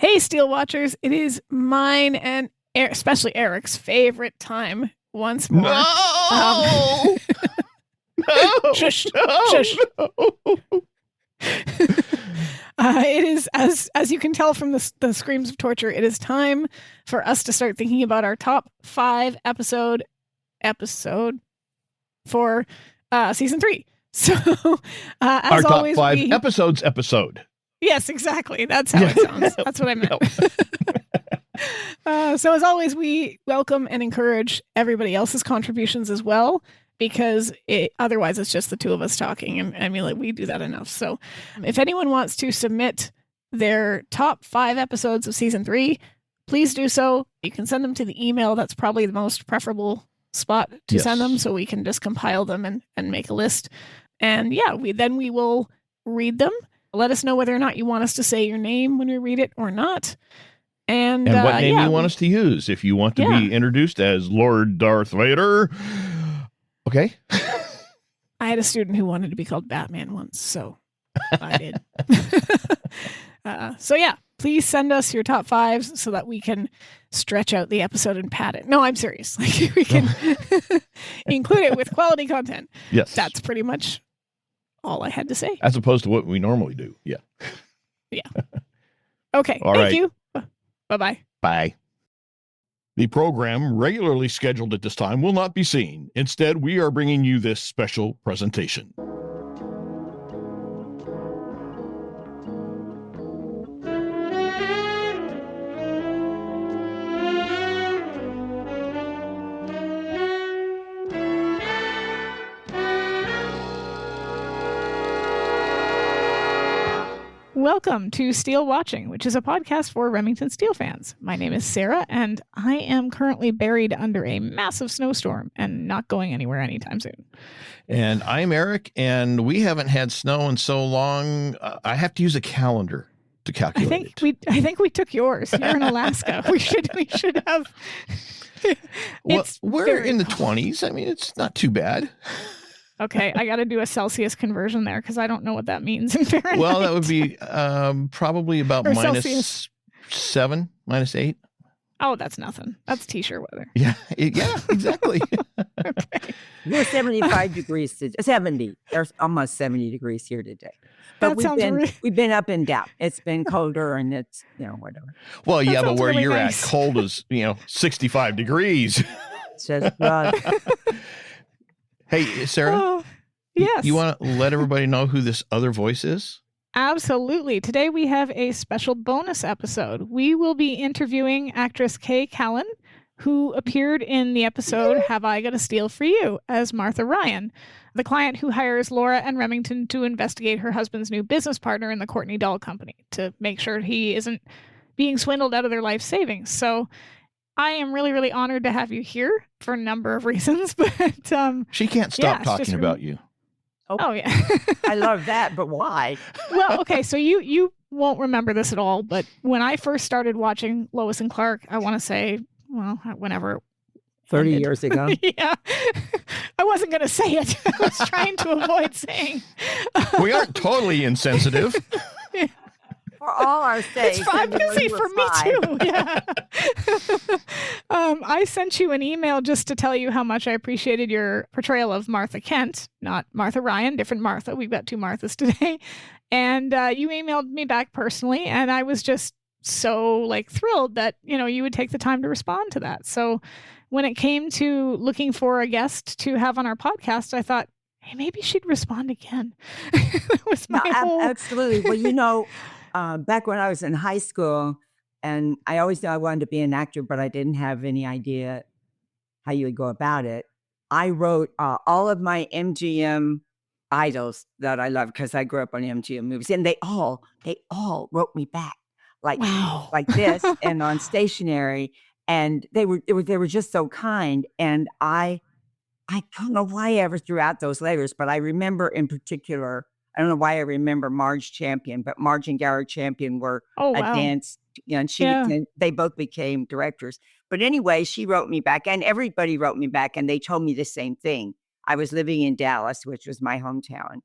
Hey, Steele Watchers, it is mine and especially Eric's favorite time once more. No! No! Shush. No! Shush. No! It is, as you can tell from the screams of torture, it is time for us to start thinking about our top 5 episode for season 3. So, as Our always, top 5 episodes episode. Yes, exactly. That's how it sounds. That's what I meant. So as always, we welcome and encourage everybody else's contributions as well, because otherwise it's just the two of us talking. And I mean, like, we do that enough. So if anyone wants to submit their top 5 episodes of season 3, please do so. You can send them to the email. That's probably the most preferable spot to send them, so we can just compile them and make a list. And yeah, we will read them. Let us know whether or not you want us to say your name when we read it or not. And what name you want us to use. If you want to be introduced as Lord Darth Vader. Okay. I had a student who wanted to be called Batman once, so I did. So yeah, please send us your top 5s so that we can stretch out the episode and pad it. No, I'm serious. Like, we can include it with quality content. Yes. That's pretty much all I had to say. As opposed to what we normally do. Yeah. Yeah. Okay. All Thank right. you. Bye-bye. Bye. The program regularly scheduled at this time will not be seen. Instead, we are bringing you this special presentation. Welcome to SteeleWatching, which is a podcast for Remington Steele fans. My name is Sara, and I am currently buried under a massive snowstorm and not going anywhere anytime soon. And I'm Eric, and we haven't had snow in so long. I have to use a calendar to calculate. I think we took yours. You're in Alaska. we should have. Well, we're in the 20s. I mean, it's not too bad. Okay, I got to do a Celsius conversion there because I don't know what that means in Fahrenheit. Well, that would be probably about Or minus Celsius. 7, minus 8. Oh, that's nothing. That's t-shirt weather. Yeah, exactly. Okay. We're 75 degrees to 70. There's almost 70 degrees here today. But we've been up and down. It's been colder and it's, whatever. Well, yeah, but where really you're nice. at, cold is, 65 degrees. It's just blood. Hey, Sara. Oh, yes. You want to let everybody know who this other voice is? Absolutely. Today we have a special bonus episode. We will be interviewing actress Callan, who appeared in the episode Have I Got a Steal for You as Martha Ryan, the client who hires Laura and Remington to investigate her husband's new business partner in the Courtney Doll Company to make sure he isn't being swindled out of their life savings. So I am really, really honored to have you here for a number of reasons, but she can't stop talking about you. Oh yeah. I love that, but why? Well, okay, so you won't remember this at all, but when I first started watching Lois and Clark, I want to say, well, whenever 30 years ago. Yeah. I wasn't going to say it. I was trying to avoid saying. We aren't totally insensitive. For all our sakes. It's 5 busy for me too. Yeah. I sent you an email just to tell you how much I appreciated your portrayal of Martha Kent, not Martha Ryan, different Martha. We've got 2 Marthas today. And you emailed me back personally, and I was just so thrilled that, you would take the time to respond to that. So when it came to looking for a guest to have on our podcast, I thought, hey, maybe she'd respond again. That was my whole... Absolutely. Well, back when I was in high school, and I always knew I wanted to be an actor, but I didn't have any idea how you would go about it. I wrote all of my MGM idols that I love because I grew up on MGM movies, and they all wrote me back like this and on stationery, and they were just so kind. And I don't know why I ever threw out those letters, but I remember in particular. I don't know why I remember Marge Champion, but Marge and Gary Champion were a dance, and they both became directors. But anyway, she wrote me back, and everybody wrote me back, and they told me the same thing. I was living in Dallas, which was my hometown,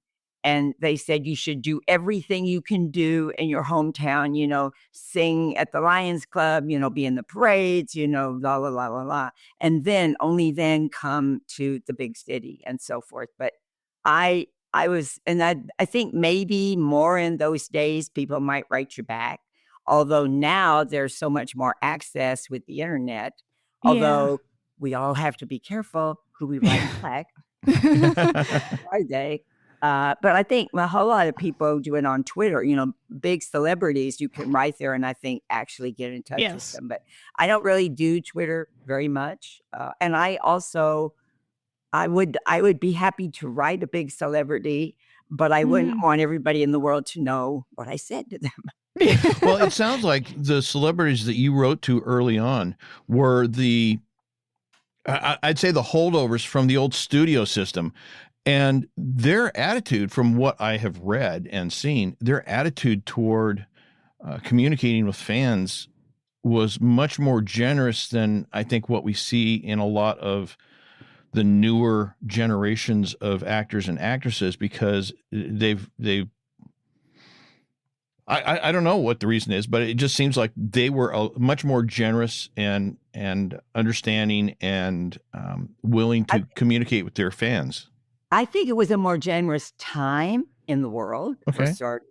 And they said you should do everything you can do in your hometown, sing at the Lions Club, be in the parades, la, la, la, la, la. And then only then come to the big city and so forth. But I was, and I think maybe more in those days, people might write you back. Although now there's so much more access with the internet, although we all have to be careful who we write back. Are they? But I think a whole lot of people do it on Twitter. Big celebrities, you can write there and I think actually get in touch with them. But I don't really do Twitter very much. And I also, I would be happy to write a big celebrity, but I wouldn't want everybody in the world to know what I said to them. Well, it sounds like the celebrities that you wrote to early on were I'd say the holdovers from the old studio system. And their attitude, from what I have read and seen, their attitude toward communicating with fans was much more generous than I think what we see in a lot of the newer generations of actors and actresses, because I don't know what the reason is, but it just seems like they were much more generous and understanding and willing to communicate with their fans. I think it was a more generous time in the world, for starters.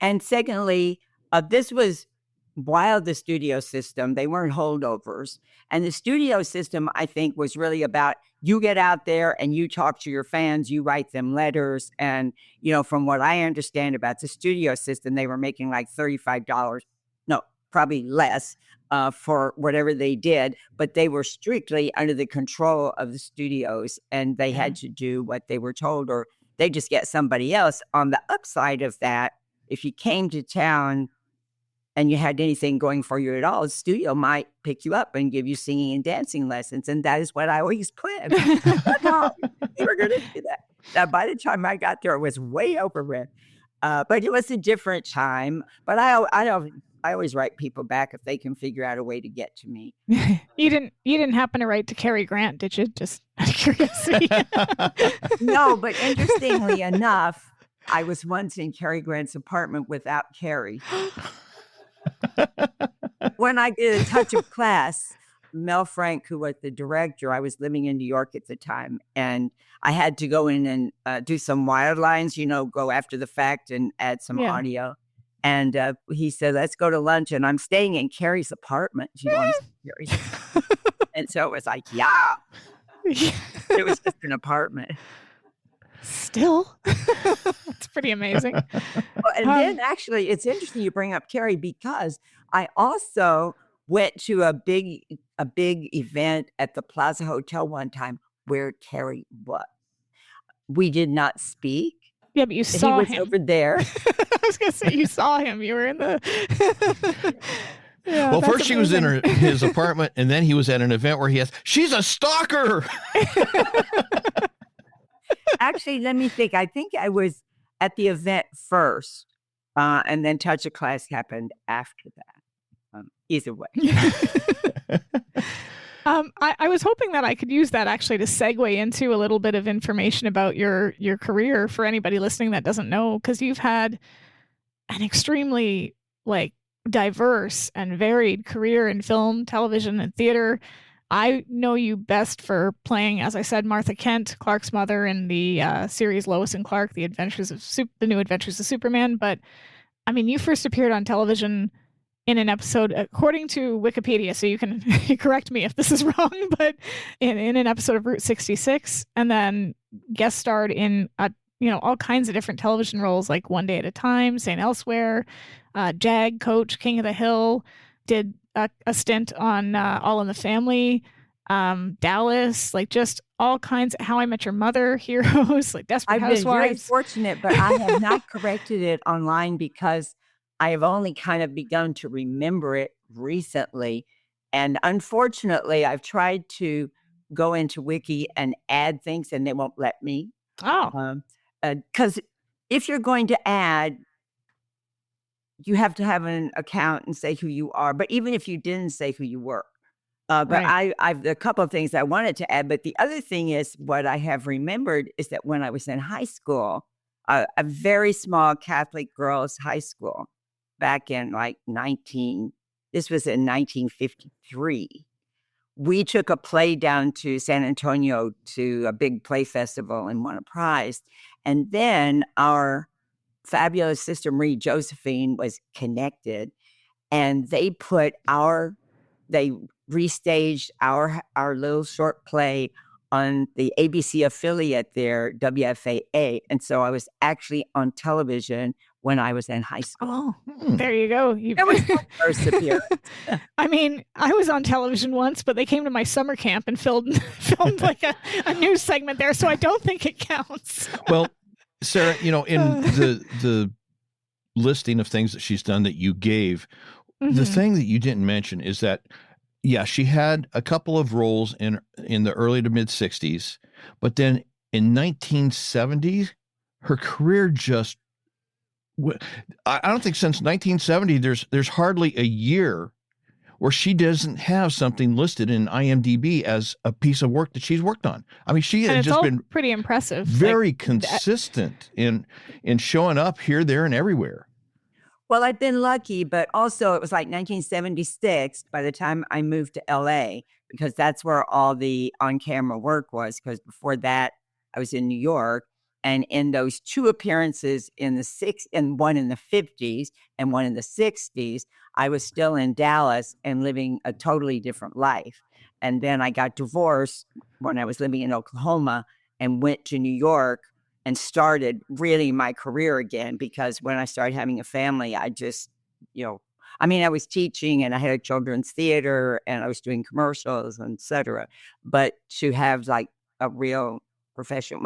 And secondly, this was while the studio system, they weren't holdovers. And the studio system, I think, was really about you get out there and you talk to your fans, you write them letters. And, from what I understand about the studio system, they were making like $35, no, probably less, for whatever they did, but they were strictly under the control of the studios and they had to do what they were told, or they just get somebody else. On the upside of that, if you came to town and you had anything going for you at all, the studio might pick you up and give you singing and dancing lessons. And that is what I always planned. No, they were going to do that. Now, by the time I got there, it was way overrun. But it was a different time. But I always write people back if they can figure out a way to get to me. You didn't happen to write to Cary Grant, did you? Just out of curiosity. No, but interestingly enough, I was once in Cary Grant's apartment without Cary. When I did A Touch of Class, Mel Frank, who was the director, I was living in New York at the time, and I had to go in and do some wild lines, go after the fact and add some audio. And he said, let's go to lunch. And I'm staying in Carrie's apartment. She wants Carrie's apartment. And so it was like, it was just an apartment. Still, it's pretty amazing. Well, and then actually, it's interesting you bring up Carrie, because I also went to a big event at the Plaza Hotel one time where Carrie was. We did not speak. Yeah, but you saw him. He was over there. I was going to say, you saw him. You were in the... Yeah, well, first she was in his apartment, and then he was at an event where she's a stalker. Actually, let me think. I think I was at the event first, and then Touch of Class happened after that. Either way. I was hoping that I could use that actually to segue into a little bit of information about your career for anybody listening that doesn't know, because you've had an extremely diverse and varied career in film, television, and theater. I know you best for playing, as I said, Martha Kent, Clark's mother in the series Lois and Clark, The New Adventures of Superman. But I mean, you first appeared on television in an episode, according to Wikipedia, so you can correct me if this is wrong, but in an episode of Route 66, and then guest starred in all kinds of different television roles, like One Day at a Time, St. Elsewhere, Jag, Coach, King of the Hill, did a stint on All in the Family, Dallas, just all kinds of How I Met Your Mother, Heroes, Desperate Housewives. I've been very fortunate, but I have not corrected it online because I have only kind of begun to remember it recently. And unfortunately, I've tried to go into Wiki and add things and they won't let me. Oh. Because if you're going to add, you have to have an account and say who you are. But even if you didn't say who you were. But right. I've a couple of things I wanted to add. But the other thing is what I have remembered is that when I was in high school, a very small Catholic girls' high school back in this was in 1953. We took a play down to San Antonio to a big play festival and won a prize. And then our fabulous sister Marie Josephine was connected, and they restaged our little short play on the ABC affiliate there, WFAA. And so I was actually on television when I was in high school. Oh, there you go. That was my first appearance. I mean, I was on television once, but they came to my summer camp and filmed like a news segment there, so I don't think it counts. Well, Sara, in the listing of things that she's done that you gave, the thing that you didn't mention is that, yeah, she had a couple of roles in the early to mid 60s, but then in 1970, her career just, I don't think since 1970, there's hardly a year where she doesn't have something listed in IMDb as a piece of work that she's worked on. I mean, she has just been pretty impressive, very consistent in showing up here, there, and everywhere. Well, I've been lucky, but also it was like 1976 by the time I moved to LA, because that's where all the on-camera work was, because before that I was in New York. And in those two appearances and one in the 50s and one in the 60s, I was still in Dallas and living a totally different life. And then I got divorced when I was living in Oklahoma and went to New York and started really my career again, because when I started having a family, I just, I was teaching and I had a children's theater and I was doing commercials, et cetera. But to have like a real profession,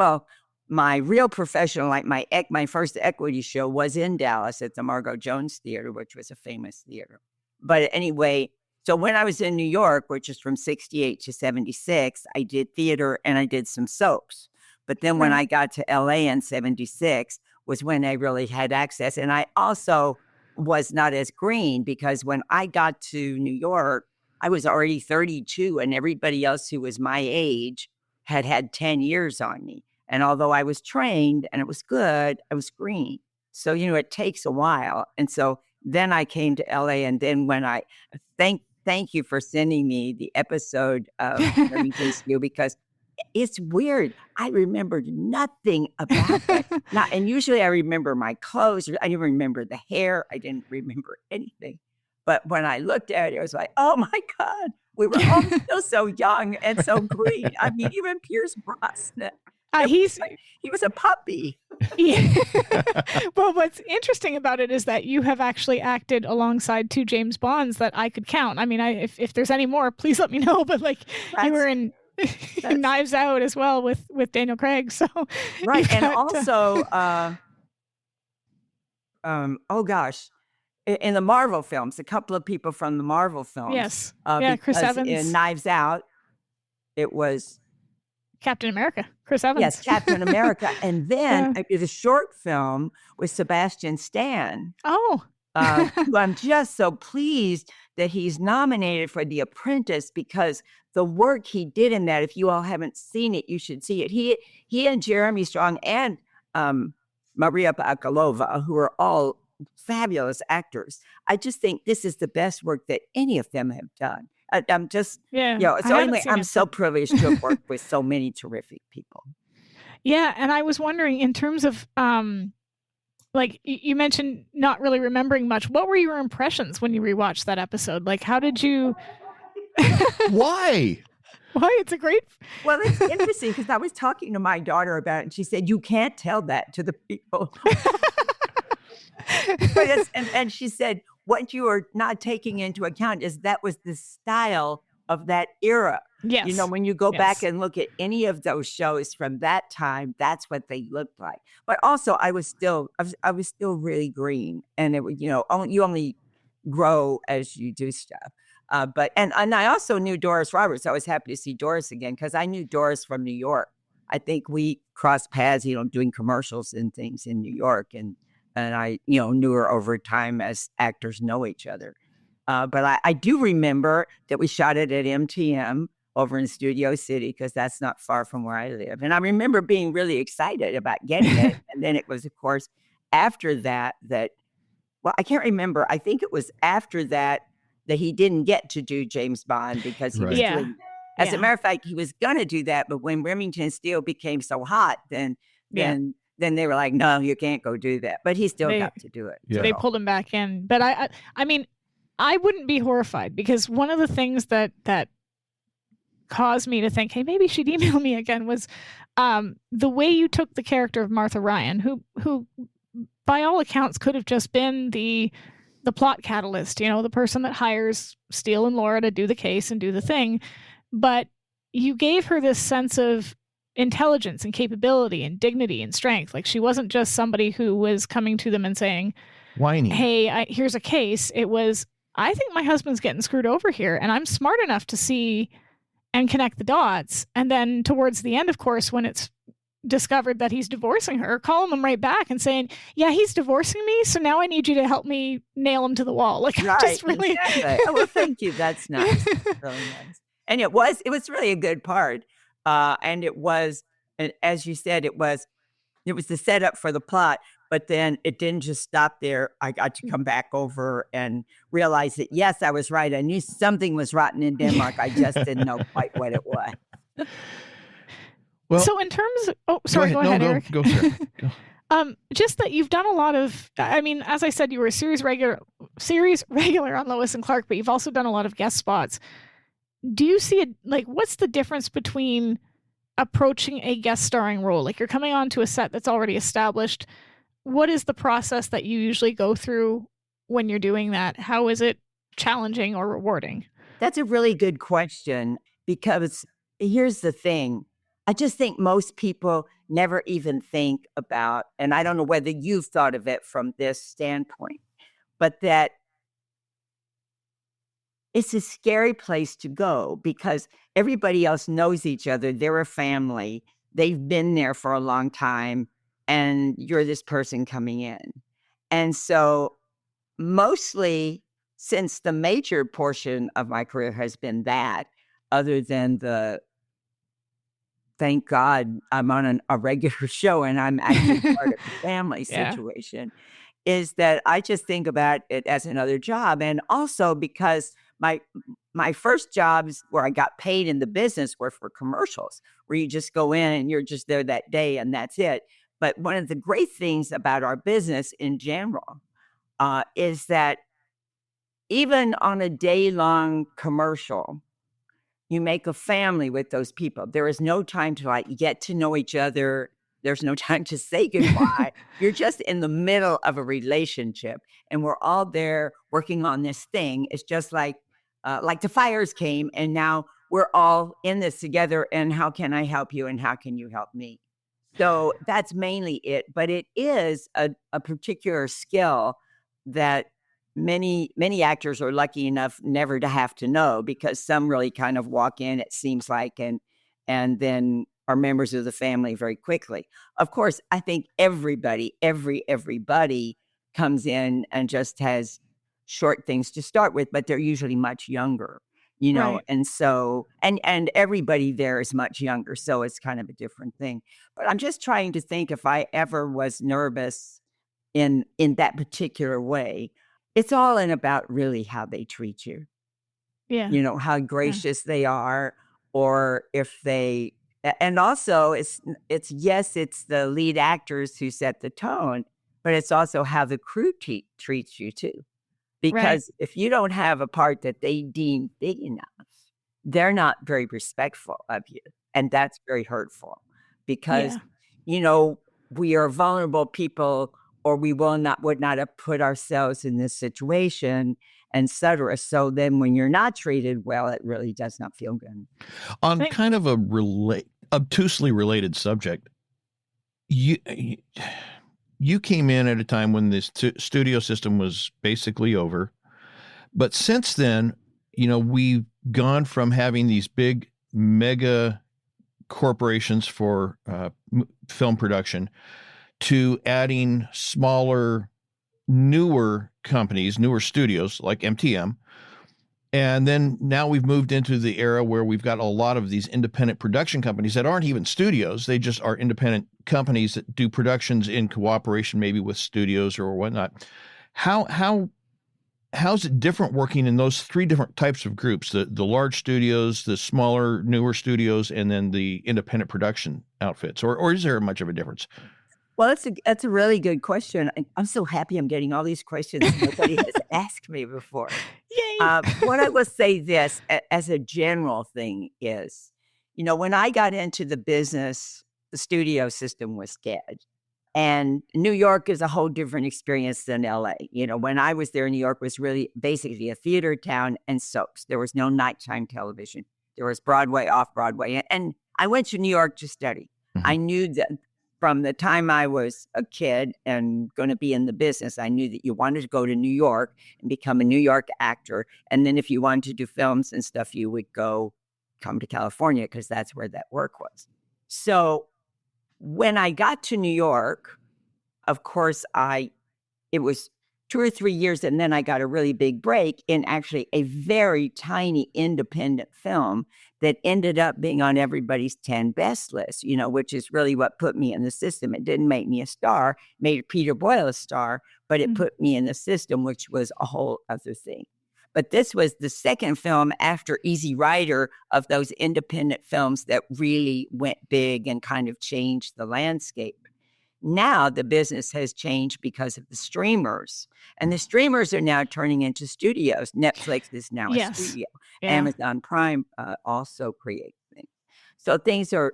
my real professional, like my first equity show was in Dallas at the Margot Jones Theater, which was a famous theater. But anyway, so when I was in New York, which is from 68 to 76, I did theater and I did some soaps. But then when I got to LA in 76 was when I really had access. And I also was not as green, because when I got to New York, I was already 32 and everybody else who was my age had 10 years on me. And although I was trained and it was good, I was green. So, it takes a while. And so then I came to LA, and then when I thank you for sending me the episode of Remington Steele, because it's weird. I remembered nothing about it. And usually I remember my clothes. I didn't remember the hair. I didn't remember anything. But when I looked at it, I was like, oh my God, we were all still so young and so green. I mean, even Pierce Brosnan. He was a puppy. Yeah. Well, what's interesting about it is that you have actually acted alongside two James Bonds that I could count. I mean, if there's any more, please let me know. But you were in Knives Out as well with Daniel Craig. So right, and also, oh gosh, in the Marvel films, a couple of people from the Marvel films. Yes, Chris Evans. In Knives Out, it was Captain America, Chris Evans. Yes, Captain America. And then I did a short film with Sebastian Stan. Oh. Who I'm just so pleased that he's nominated for The Apprentice, because the work he did in that, if you all haven't seen it, you should see it. He and Jeremy Strong and Maria Bakalova, who are all fabulous actors. I just think this is the best work that any of them have done. I'm just, so anyway, I'm so privileged to have worked with so many terrific people. Yeah. And I was wondering, in terms of, you mentioned not really remembering much. What were your impressions when you rewatched that episode? How did you? Why? Why? It's a great. Well, it's interesting because I was talking to my daughter about it, and she said, you can't tell that to the people. And she said, what you are not taking into account is that was the style of that era. Yes. When you go back and look at any of those shows from that time, that's what they looked like. But also, I was still really green, and it would, you only grow as you do stuff. And I also knew Doris Roberts. I was happy to see Doris again, because I knew Doris from New York. I think we crossed paths, doing commercials and things in New York, and I, knew her over time as actors know each other. But I do remember that we shot it at MTM. over in Studio City because that's not far from where I live. And I remember being really excited about getting it. And then it was, of course, after that, well, I can't remember. I think it was after that he didn't get to do James Bond because he was Yeah. doing, as a matter of fact, he was going to do that. But when Remington Steele became so hot, then they were like, no, you can't go do that. But he still got to do it. Yeah. They pulled him back in. But I mean, I wouldn't be horrified because one of the things that caused me to think, hey, maybe she'd email me again was the way you took the character of Martha Ryan, who by all accounts could have just been the plot catalyst, the person that hires Steele and Laura to do the case and do the thing. But you gave her this sense of intelligence and capability and dignity and strength. Like she wasn't just somebody who was coming to them and saying, whiny. Hey, here's a case. It was, I think my husband's getting screwed over here and I'm smart enough to see and connect the dots. And then towards the end, of course, when it's discovered that he's divorcing her, calling him right back and saying, yeah, he's divorcing me. So now I need you to help me nail him to the wall. Like, right, just really. Exactly. Oh, well, thank you. That's nice. Really nice. And it was really a good part. And it was, as you said, it was the setup for the plot, but then it didn't just stop there. I got to come back over and realize that, yes, I was right. I knew something was rotten in Denmark. I just didn't know quite what it was. Well, so in terms of, go ahead, Eric. Go, Sarah. Go. Just that you've done a lot of, I mean, as I said, you were a series regular on Lois and Clark, but you've also done a lot of guest spots. Do you see what's the difference between approaching a guest starring role? Like you're coming onto a set that's already established. What is the process that you usually go through when you're doing that? How is it challenging or rewarding? That's a really good question because here's the thing. I just think most people never even think about, and I don't know whether you've thought of it from this standpoint, but that it's a scary place to go because everybody else knows each other. They're a family. They've been there for a long time, and you're this person coming in. And so mostly since the major portion of my career has been that, other than thank God I'm on a regular show and I'm actually part of the family situation, is that I just think about it as another job. And also because my first jobs where I got paid in the business were for commercials, where you just go in and you're just there that day and that's it. But one of the great things about our business in general is that even on a day-long commercial, you make a family with those people. There is no time to get to know each other. There's no time to say goodbye. You're just in the middle of a relationship, and we're all there working on this thing. It's just like the fires came, and now we're all in this together. And how can I help you, and how can you help me? So that's mainly it. But it is a particular skill that many actors are lucky enough never to have to know, because some really kind of walk in, it seems like, and then are members of the family very quickly. Of course, I think everybody comes in and just has short things to start with, but they're usually much younger, Right. And so, and everybody there is much younger. So it's kind of a different thing. But I'm just trying to think if I ever was nervous in that particular way. It's all in about really how they treat you. Yeah. How gracious they are, or if they, and also it's the lead actors who set the tone, but it's also how the crew treats you too. Because if you don't have a part that they deem big enough, they're not very respectful of you. And that's very hurtful because, we are vulnerable people, or we would not have put ourselves in this situation, et cetera. So then when you're not treated well, it really does not feel good. On kind of a obtusely related subject, you came in at a time when this studio system was basically over. But since then, we've gone from having these big mega corporations for film production to adding smaller, newer companies, newer studios like MTM. And then now we've moved into the era where we've got a lot of these independent production companies that aren't even studios. They just are independent companies that do productions in cooperation, maybe with studios or whatnot. How's it different working in those three different types of groups, the large studios, the smaller, newer studios, and then the independent production outfits? Or is there much of a difference? Well, that's a really good question. I'm so happy I'm getting all these questions nobody has asked me before. Yay! What I will say this as a general thing is, when I got into the business, the studio system was dead. And New York is a whole different experience than LA. When I was there, New York was really basically a theater town and soaps. There was no nighttime television. There was Broadway, off Broadway. And I went to New York to study. Mm-hmm. I knew that from the time I was a kid and going to be in the business, I knew that you wanted to go to New York and become a New York actor. And then if you wanted to do films and stuff, you would come to California because that's where that work was. So when I got to New York, of course, it was 2 or 3 years, and then I got a really big break in actually a very tiny independent film that ended up being on everybody's 10 best list, which is really what put me in the system. It didn't make me a star, made Peter Boyle a star, but it put me in the system, which was a whole other thing. But this was the second film after Easy Rider of those independent films that really went big and kind of changed the landscape. Now the business has changed because of the streamers, and the streamers are now turning into studios. Netflix is now a studio. Yeah. Amazon Prime also creates things. So things are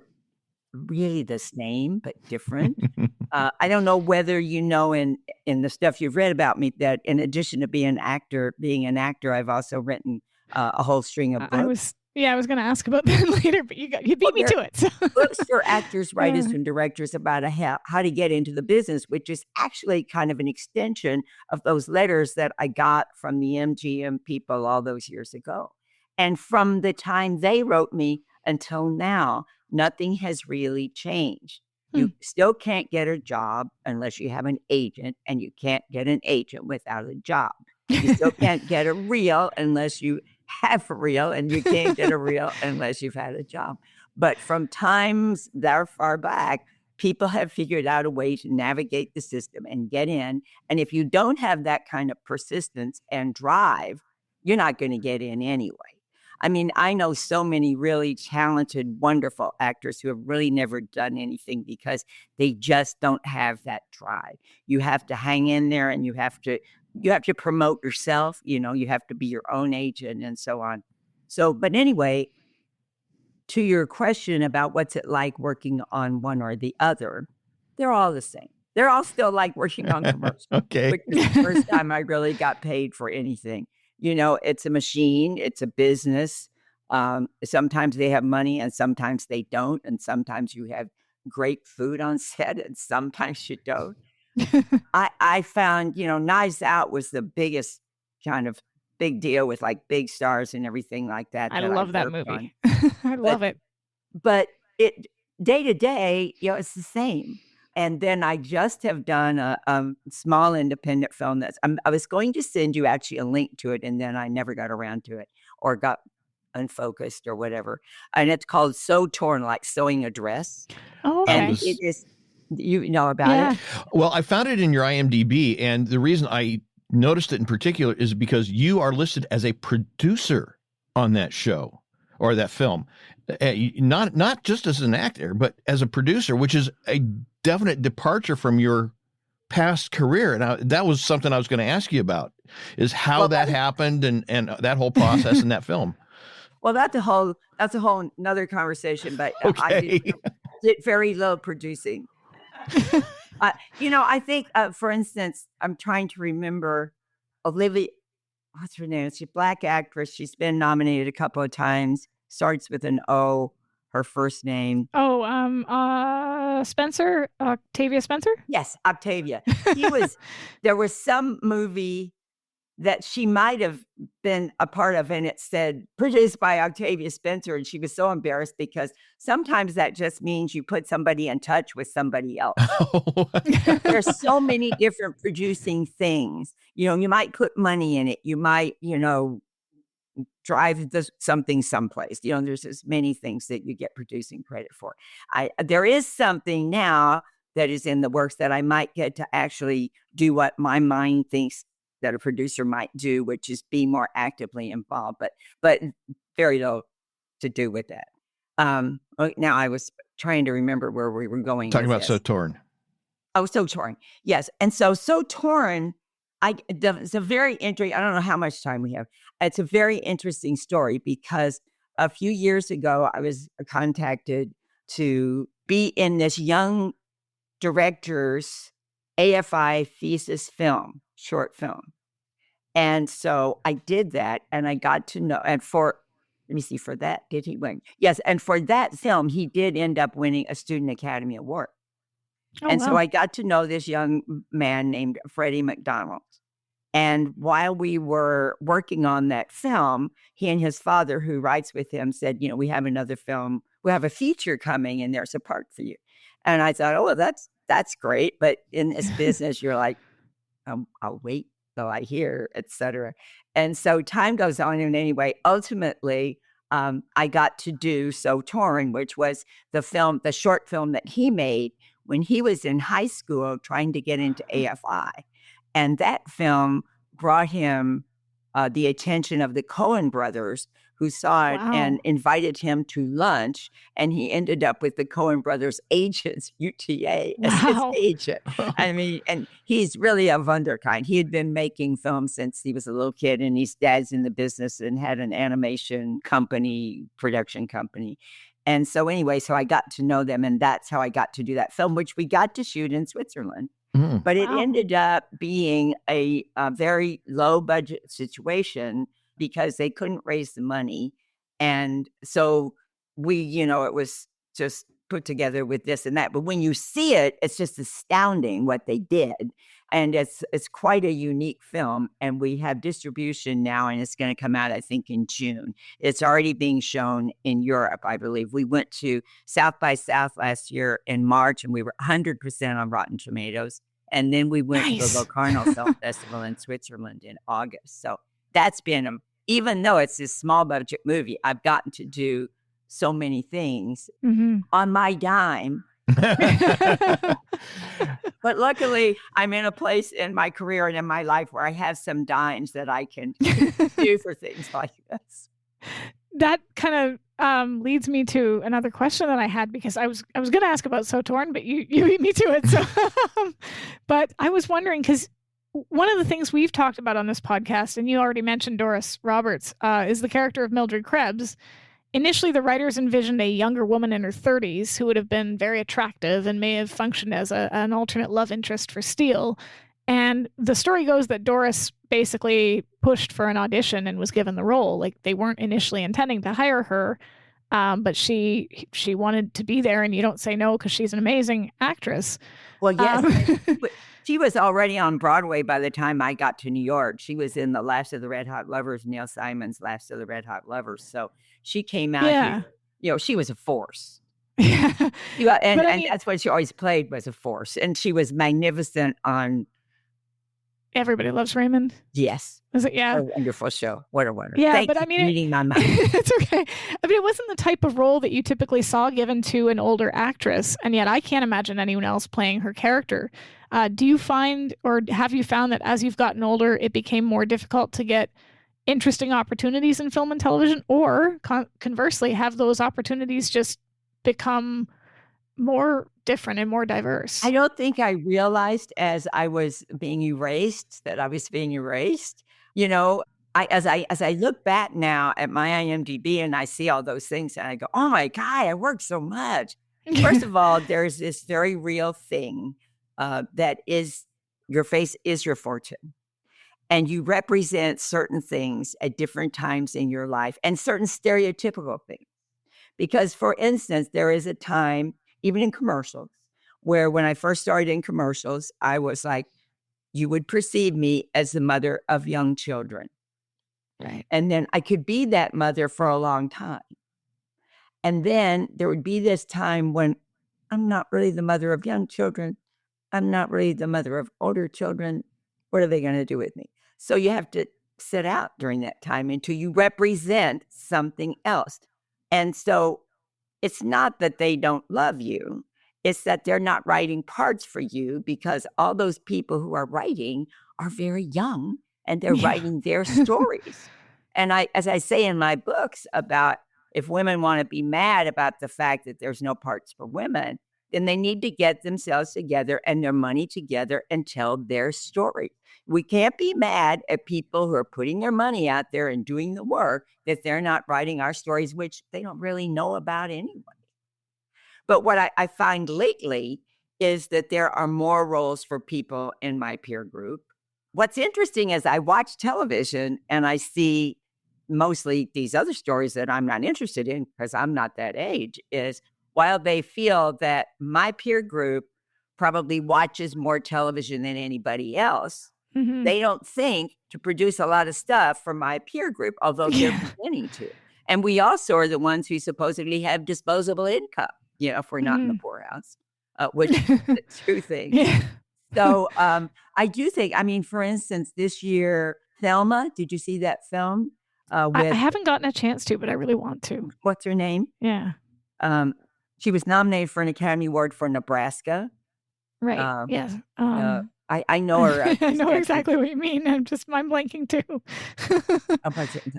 really the same, but different. I don't know whether in the stuff you've read about me that in addition to being an actor, I've also written a whole string of books. I was going to ask about that later, but you beat me to it. So. Books for actors, writers, and directors about how to get into the business, which is actually kind of an extension of those letters that I got from the MGM people all those years ago. And from the time they wrote me until now, nothing has really changed. You still can't get a job unless you have an agent, and you can't get an agent without a job. You still can't get a reel unless you have a reel, and you can't get a reel unless you've had a job. But from times that far back, people have figured out a way to navigate the system and get in. And if you don't have that kind of persistence and drive, you're not going to get in anyway. I mean, I know so many really talented, wonderful actors who have really never done anything because they just don't have that drive. You have to hang in there, and you have to promote yourself. You have to be your own agent and so on. So, but anyway, to your question about what's it like working on one or the other, they're all the same. They're all still like working on commercials. Okay. Which is the first time I really got paid for anything. It's a machine. It's a business. Sometimes they have money and sometimes they don't. And sometimes you have great food on set and sometimes you don't. I found, Knives Out was the biggest kind of big deal with like big stars and everything like that. I love that movie. I love it. But it day to day, it's the same. And then I just have done a small independent film I was going to send you actually a link to it, and then I never got around to it or got unfocused or whatever. And it's called So Torn, like sewing a dress. Oh, okay. And it is, you know about it? Well, I found it in your IMDb, and the reason I noticed it in particular is because you are listed as a producer on that show or that film. Not just as an actor, but as a producer, which is a definite departure from your past career. And that was something I was going to ask you about, is how that happened and that whole process in that film. Well, that's a whole another conversation, but okay. I did very little producing. I think, for instance, I'm trying to remember Olivia, what's her name? She's a Black actress. She's been nominated a couple of times. Starts with an O, her first name. Spencer, Octavia Spencer? Yes, Octavia. There was some movie that she might have been a part of, and it said produced by Octavia Spencer, and she was so embarrassed because sometimes that just means you put somebody in touch with somebody else. There's so many different producing things. You might put money in it. You might, drive something someplace. There's as many things that you get producing credit for. There is something now that is in the works that I might get to actually do what my mind thinks that a producer might do, which is be more actively involved, but very little to do with that. Now I was trying to remember where we were going. Talking about this. So Torn. Oh, So Torn. Yes. And So Torn, it's a very interesting, I don't know how much time we have. It's a very interesting story because a few years ago, I was contacted to be in this young director's AFI thesis film, short film. And so I did that and I got to know, and for that, did he win? Yes. And for that film, he did end up winning a Student Academy Award. And so I got to know this young man named Freddie McDonald. And while we were working on that film, he and his father, who writes with him, said, we have another film. We have a feature coming and there's a part for you. And I thought, well, that's great. But in this business, you're like, I'll wait till I hear, et cetera. And so time goes on. And anyway, ultimately, I got to do So Torn, which was the short film that he made when he was in high school trying to get into AFI. And that film brought him the attention of the Coen brothers, who saw it and invited him to lunch. And he ended up with the Coen brothers agents, UTA, as his agent. I mean, and he's really a wunderkind. He had been making films since he was a little kid, and his dad's in the business and had an animation company, production company. And so anyway, so I got to know them, and that's how I got to do that film, which we got to shoot in Switzerland. But it ended up being a very low budget situation because they couldn't raise the money. And so we, it was just put together with this and that. But when you see it, it's just astounding what they did. And it's quite a unique film. And we have distribution now, and it's going to come out, I think, in June. It's already being shown in Europe, I believe. We went to South by South last year in March, and we were 100% on Rotten Tomatoes. And then we went to the Locarno Film Festival in Switzerland in August. So that's been, even though it's this small budget movie, I've gotten to do so many things on my dime. But luckily, I'm in a place in my career and in my life where I have some dimes that I can do for things like this. That kind of leads me to another question that I had, because I was going to ask about So Torn, but you beat me to it. So, but I was wondering, because one of the things we've talked about on this podcast, and you already mentioned Doris Roberts, is the character of Mildred Krebs. Initially, the writers envisioned a younger woman in her 30s who would have been very attractive and may have functioned as an alternate love interest for Steele. And the story goes that Doris basically pushed for an audition and was given the role. Like, they weren't initially intending to hire her, but she wanted to be there, and you don't say no because she's an amazing actress. Well, yes. She was already on Broadway by the time I got to New York. She was in The Last of the Red Hot Lovers, Neil Simon's Last of the Red Hot Lovers. So she came out here, she was a force. And that's what she always played, was a force. And she was magnificent on Everybody Loves Raymond. Yes. Was it? Yeah. A wonderful show. What a wonderful. Yeah, Thank but you I mean, reading my mind. It's okay. I mean, it wasn't the type of role that you typically saw given to an older actress, and yet I can't imagine anyone else playing her character. Do you find, or have you found that as you've gotten older, it became more difficult to get interesting opportunities in film and television, or conversely, have those opportunities just become more different and more diverse? I don't think I realized as I was being erased that I was being erased. As I look back now at my IMDb and I see all those things and I go, oh my God, I worked so much. First of all, there's this very real thing that is, your face is your fortune. And you represent certain things at different times in your life and certain stereotypical things. Because, for instance, there is a time, even in commercials, where when I first started in commercials, I was like, you would perceive me as the mother of young children. Right. And then I could be that mother for a long time. And then there would be this time when I'm not really the mother of young children. I'm not really the mother of older children. What are they going to do with me? So you have to sit out during that time until you represent something else. And so it's not that they don't love you. It's that they're not writing parts for you because all those people who are writing are very young and they're writing their stories. And as I say in my books about if women want to be mad about the fact that there's no parts for women, then they need to get themselves together and their money together and tell their story. We can't be mad at people who are putting their money out there and doing the work that they're not writing our stories, which they don't really know about anyway. But what I find lately is that there are more roles for people in my peer group. What's interesting is I watch television and I see mostly these other stories that I'm not interested in because I'm not that age, is while they feel that my peer group probably watches more television than anybody else, they don't think to produce a lot of stuff for my peer group, although they're beginning to. And we also are the ones who supposedly have disposable income, if we're not in the poorhouse, which is the true thing. Yeah. So I do think, for instance, this year, Thelma, did you see that film? I haven't gotten a chance to, but I really want to. What's her name? Yeah. She was nominated for an Academy Award for Nebraska. Right. Yes. I know her. I know exactly what you mean. I'm blanking too.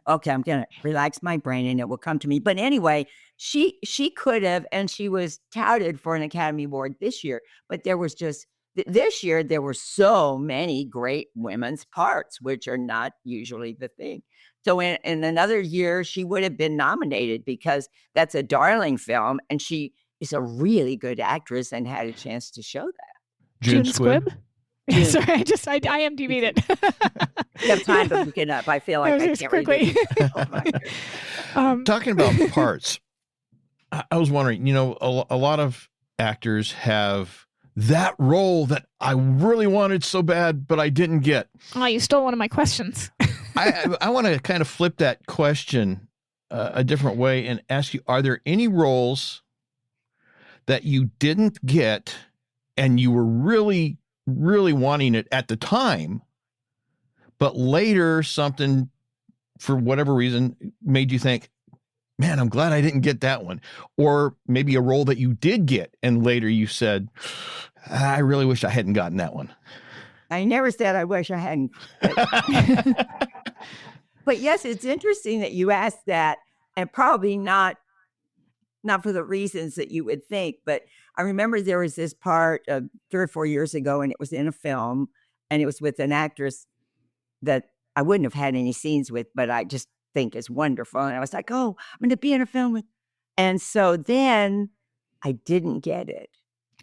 Okay, I'm going to relax my brain and it will come to me. But anyway, she could have, and she was touted for an Academy Award this year. But there was just, this year, there were so many great women's parts, which are not usually the thing. So in another year, she would have been nominated because that's a darling film. And she is a really good actress and had a chance to show that. June Squibb? Sorry, I IMDb'd it. You have time to look it up. I feel like I can't quickly. Talking about parts, I was wondering, a lot of actors have that role that I really wanted so bad, but I didn't get. Oh, you stole one of my questions. I want to kind of flip that question a different way and ask you, are there any roles that you didn't get and you were really, really wanting it at the time, but later something, for whatever reason, made you think, man, I'm glad I didn't get that one? Or maybe a role that you did get and later you said, I really wish I hadn't gotten that one. I never said I wish I hadn't. But yes, it's interesting that you asked that, and probably not for the reasons that you would think. But I remember there was this part 3 or 4 years ago, and it was in a film, and it was with an actress that I wouldn't have had any scenes with, but I just think is wonderful. And I was like, oh, I'm going to be in a film with. And so then I didn't get it.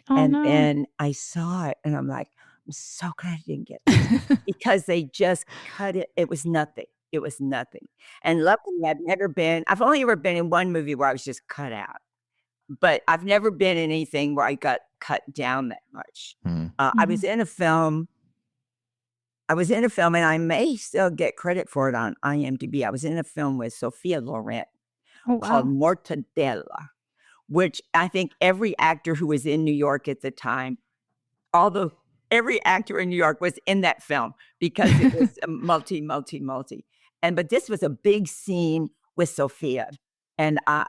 And then I saw it, and I'm like, I'm so glad I didn't get it because they just cut it. It was nothing. It was nothing. And luckily, I've only ever been in one movie where I was just cut out, but I've never been in anything where I got cut down that much. I was in a film. And I may still get credit for it on IMDb. I was in a film with Sophia Loren called Mortadella, which I think every actor who was in New York at the time, although every actor in New York was in that film because it was multi. But this was a big scene with Sophia. And I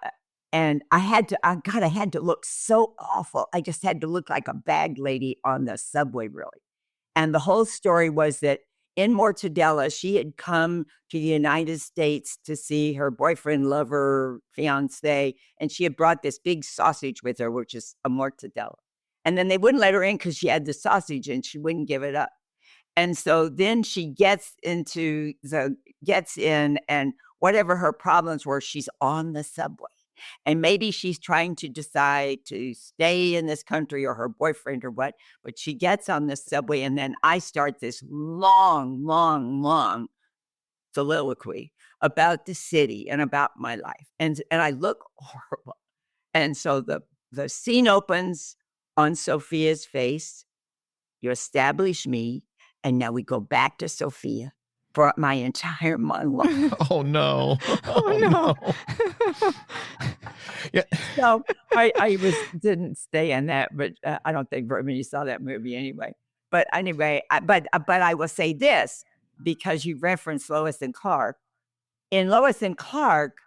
had to look so awful. I just had to look like a bag lady on the subway, really. And the whole story was that in Mortadella, she had come to the United States to see her boyfriend, lover, fiance, and she had brought this big sausage with her, which is a mortadella. And then they wouldn't let her in because she had the sausage and she wouldn't give it up. And so then she gets in, and whatever her problems were, she's on the subway. And maybe she's trying to decide to stay in this country or her boyfriend or what, but she gets on the subway. And then I start this long soliloquy about the city and about my life. And I look horrible. And so the scene opens on Sophia's face. You establish me. And now we go back to Sophia for my entire monologue. Oh, no. Oh, no. Yeah. So I didn't stay in that, but I don't think very many saw that movie anyway. But anyway, but I will say this. because you referenced Lois and Clark. In Lois and Clark,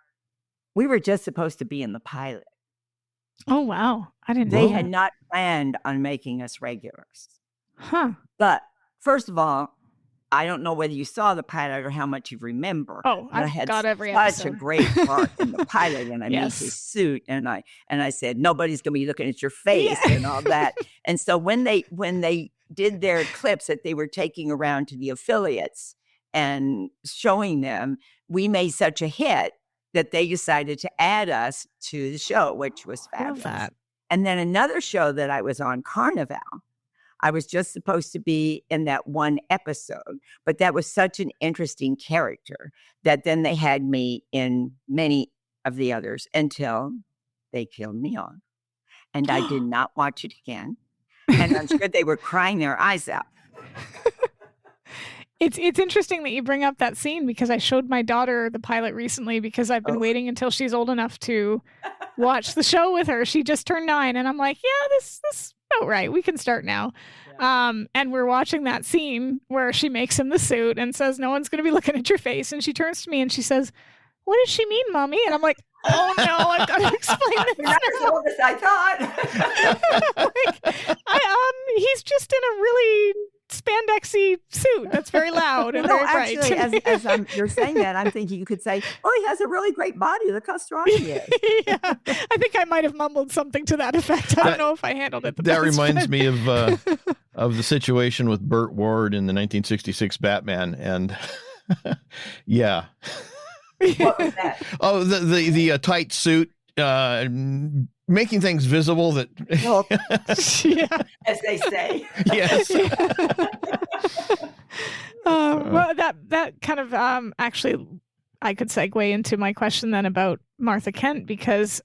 we were just supposed to be in the pilot. Oh, wow. I didn't They know had that. not planned on making us regulars. Huh. But first of all, I don't know whether you saw the pilot or how much you remember. Oh, but I I've had got every such episode. a great part in the pilot, and I made Yes. his suit, and I said, nobody's going to be looking at your face and all that. And so when they did their clips that they were taking around to the affiliates and showing them, we made such a hit that they decided to add us to the show, which was fabulous. Love that. And then another show that I was on, Carnival, I was just supposed to be in that one episode, but that was such an interesting character that then they had me in many of the others until they killed me off. And I did not watch it again. And I'm sure they were crying their eyes out. It's interesting that you bring up that scene because I showed my daughter the pilot recently because I've been waiting until she's old enough to watch the show with her. She just turned 9 and I'm like, yeah, this is about right. We can start now. Yeah. And we're watching that scene where she makes him the suit and says, no one's going to be looking at your face. And she turns to me and she says, what does she mean, Mommy? And I'm like, oh no, I've got to explain this. You're not as old as I thought. He's just in a really spandexy suit that's very loud and very bright. Actually, as you're saying that, I'm thinking you could say, "Oh, he has a really great body. Look how strong he is." Yeah, I think I might have mumbled something to that effect. I don't know if I handled it. That reminds me of the situation with Burt Ward in the 1966 Batman, and yeah. What was that? Oh, the tight suit. Making things visible that as they say. Yes. Well, that kind of actually I could segue into my question then about Martha Kent because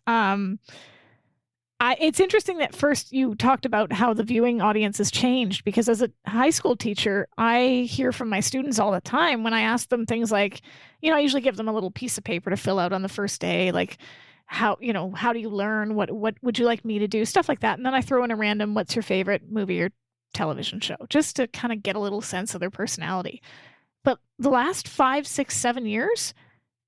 it's interesting that first you talked about how the viewing audience has changed because as a high school teacher, I hear from my students all the time when I ask them things like, I usually give them a little piece of paper to fill out on the first day, like how do you learn? What would you like me to do? Stuff like that. And then I throw in a random, what's your favorite movie or television show? Just to kind of get a little sense of their personality. But the last 5, 6, 7 years,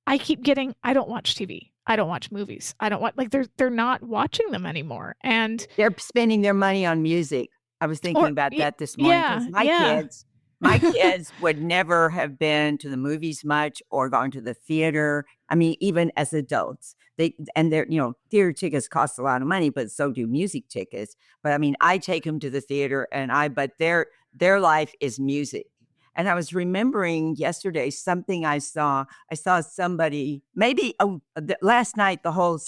I keep getting, I don't watch TV. I don't watch movies. I don't watch, like they're not watching them anymore. And they're spending their money on music. I was thinking about that this morning. Yeah, My kids would never have been to the movies much or gone to the theater. I mean, even as adults, theater tickets cost a lot of money, but so do music tickets. But I mean, I take them to the theater but their life is music. And I was remembering yesterday something I saw. I saw somebody last night, the whole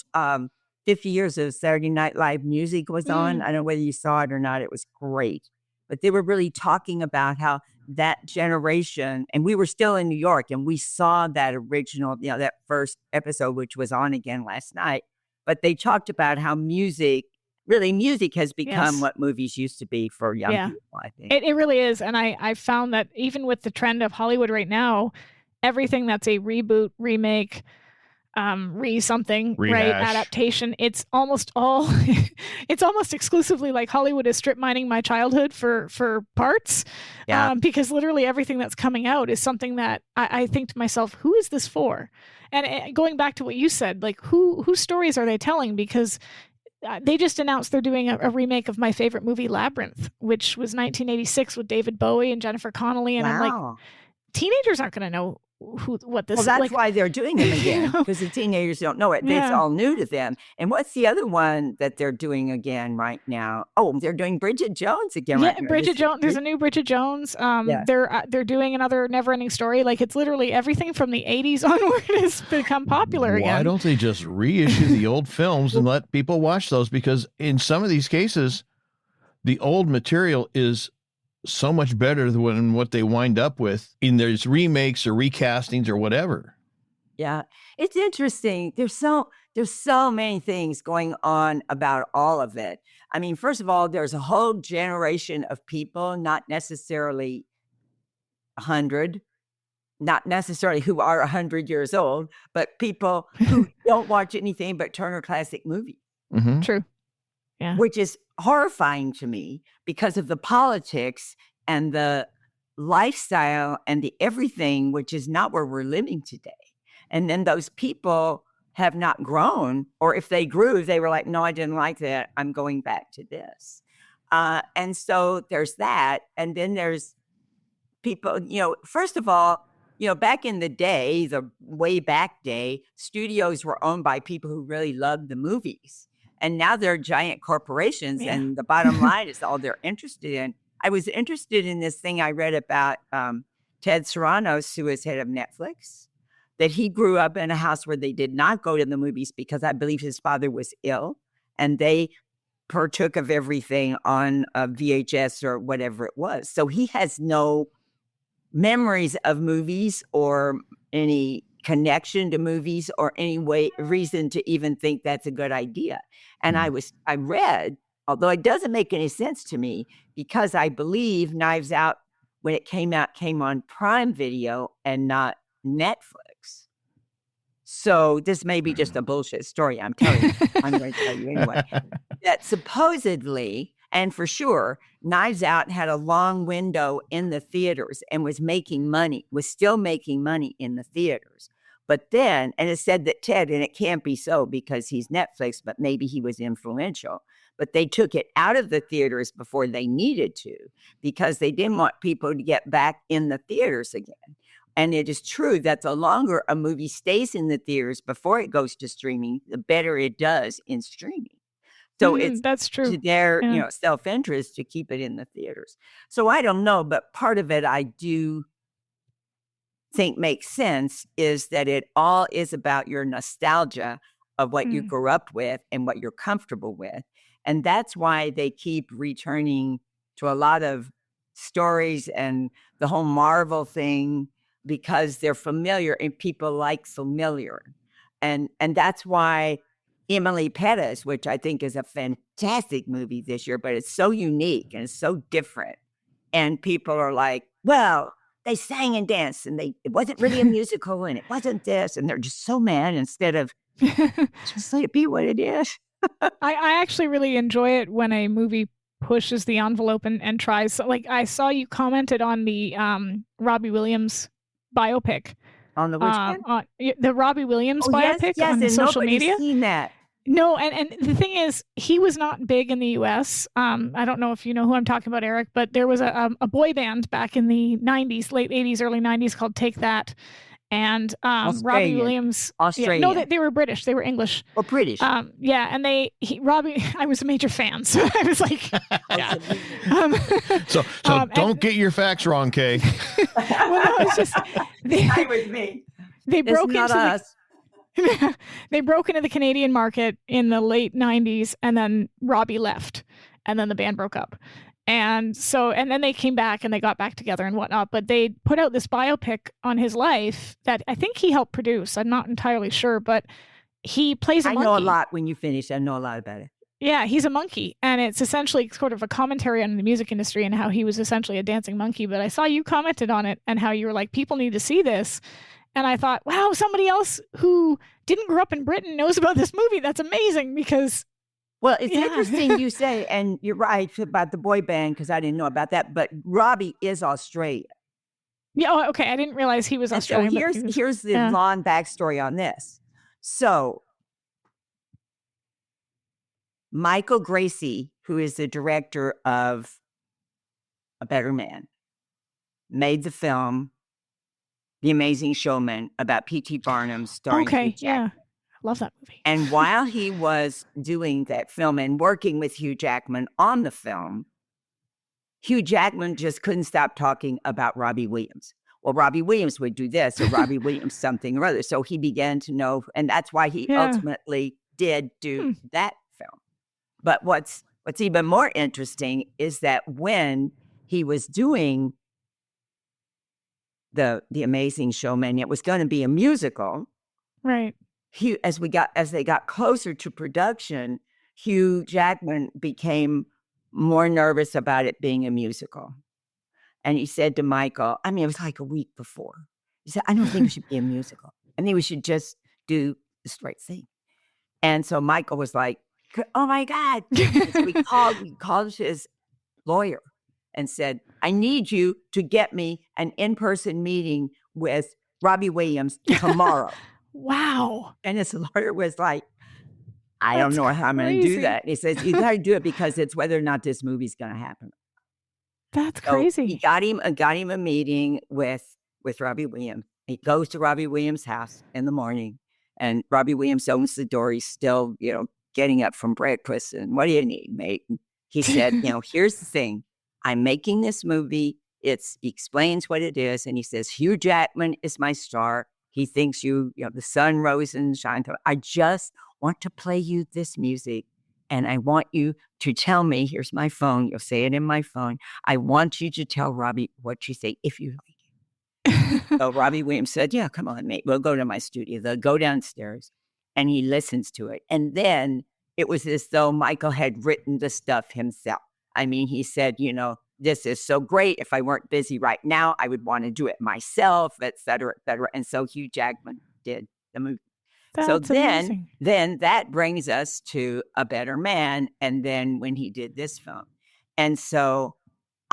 50 years of Saturday Night Live music was on. I don't know whether you saw it or not. It was great. But they were really talking about how that generation, and we were still in New York, and we saw that original, that first episode, which was on again last night. But they talked about how music has become what movies used to be for young people, I think. It really is. And I found that even with the trend of Hollywood right now, everything that's a reboot, remake, something, right, adaptation, it's almost exclusively like Hollywood is strip mining my childhood for parts, because literally everything that's coming out is something that I think to myself, who is this for? And going back to what you said, like whose stories are they telling? Because they just announced they're doing a remake of my favorite movie, Labyrinth, which was 1986 with David Bowie and Jennifer Connelly, and I'm like, teenagers aren't going to know what this is. Well, that's why they're doing them again, because the teenagers don't know it. It's all new to them. And what's the other one that they're doing again right now? Oh, they're doing Bridget Jones again. Yeah, right, Bridget Jones. There's a new Bridget Jones. They're doing another Never-Ending Story. Like it's literally everything from the 80s onward has become popular again. Why don't they just reissue the old films and let people watch those? Because in some of these cases, the old material is so much better than what they wind up with in there's remakes or recastings or whatever. Yeah, it's interesting. There's so many things going on about all of it. I mean, first of all, there's a whole generation of people, not necessarily 100, not necessarily who are 100 years old, but people who don't watch anything but Turner Classic Movies. Mm-hmm. True. Yeah. Which is horrifying to me because of the politics and the lifestyle and the everything, which is not where we're living today. And then those people have not grown, or if they grew, they were like, no, I didn't like that. I'm going back to this. And so there's that. And then there's people, first of all, back in the day, the way back day, studios were owned by people who really loved the movies. And now they're giant corporations, and the bottom line is all they're interested in. I was interested in this thing I read about Ted Sarandos, who is head of Netflix, that he grew up in a house where they did not go to the movies because I believe his father was ill, and they partook of everything on a VHS or whatever it was. So he has no memories of movies or any connection to movies or any reason to even think that's a good idea. And I read, although it doesn't make any sense to me, because I believe Knives Out, when it came out, came on Prime Video and not Netflix. So this may be just a bullshit story. I'm telling you. I'm going to tell you anyway. That supposedly, and for sure, Knives Out had a long window in the theaters and was still making money in the theaters. But then, and it said that Ted, and it can't be so because he's Netflix, but maybe he was influential, but they took it out of the theaters before they needed to because they didn't want people to get back in the theaters again. And it is true that the longer a movie stays in the theaters before it goes to streaming, the better it does in streaming. So that's true. To their self-interest to keep it in the theaters. So I don't know, but part of it I do think makes sense is that it all is about your nostalgia of what you grew up with and what you're comfortable with. And that's why they keep returning to a lot of stories and the whole Marvel thing, because they're familiar and people like familiar. And that's why Emily Pettis, which I think is a fantastic movie this year, but it's so unique and it's so different. And people are like, well, they sang and danced and it wasn't really a musical and it wasn't this. And they're just so mad instead of just let it be what it is. I actually really enjoy it when a movie pushes the envelope and tries. Like I saw you commented on the Robbie Williams biopic. On the which one? On the Robbie Williams biopic yes, on and social nobody's media. Seen that. No, and the thing is, he was not big in the U.S. I don't know if you know who I'm talking about, Eric, but there was a boy band back in the 90s, late 80s, early 90s called Take That. And Robbie Williams, Australian. No, they were British. They were English. Oh, British. Yeah, and Robbie, I was a major fan, so I was like, yeah. So don't get your facts wrong, Kay. Well, no, it's just Stay with me. They broke it's not into us. They broke into the Canadian market in the late 90s, and then Robbie left, and then the band broke up. And then they came back and they got back together and whatnot, but they put out this biopic on his life that I think he helped produce. I'm not entirely sure, but he plays a monkey. I know a lot when you finish. I know a lot about it. Yeah, he's a monkey, and it's essentially sort of a commentary on the music industry and how he was essentially a dancing monkey. But I saw you commented on it and how you were like, people need to see this. And I thought, wow, somebody else who didn't grow up in Britain knows about this movie. That's amazing because... Well, it's interesting you say, and you're right about the boy band because I didn't know about that, but Robbie is Australian. Yeah, oh, okay. I didn't realize he was Australian. So here's the long backstory on this. So Michael Gracie, who is the director of A Better Man, made the film The Amazing Showman about P.T. Barnum starring Hugh Jackman. Love that movie. And while he was doing that film and working with Hugh Jackman on the film, Hugh Jackman just couldn't stop talking about Robbie Williams. Well, Robbie Williams would do this or Robbie Williams something or other. So he began to know, and that's why he ultimately did do that film. But what's even more interesting is that when he was doing the Amazing Showman, it was going to be a musical. Right. As they got closer to production, Hugh Jackman became more nervous about it being a musical. And he said to Michael, I mean, it was like a week before. He said, I don't think it should be a musical. I think we should just do the straight thing. And so Michael was like, oh my God. So we called his lawyer and said, I need you to get me an in-person meeting with Robbie Williams tomorrow. Wow. And his lawyer was like, I That's don't know how I'm going to crazy. do that. He says, you got to do it because it's whether or not this movie's going to happen. That's So crazy. he got him a meeting with Robbie Williams. He goes to Robbie Williams' house in the morning, and Robbie Williams opens the door. He's still, getting up from breakfast. And what do you need, mate? And he said, here's the thing. I'm making this movie. He explains what it is. And he says, Hugh Jackman is my star. He thinks the sun rose and shines. I just want to play you this music. And I want you to tell me, here's my phone. You'll say it in my phone. I want you to tell Robbie what you say if you like it. So Robbie Williams said, yeah, come on, mate. We'll go to my studio. They'll go downstairs. And he listens to it. And then it was as though Michael had written the stuff himself. I mean, he said, this is so great. If I weren't busy right now, I would want to do it myself, et cetera, et cetera. And so Hugh Jackman did the movie. That's amazing. Then that brings us to A Better Man. And then when he did this film. And so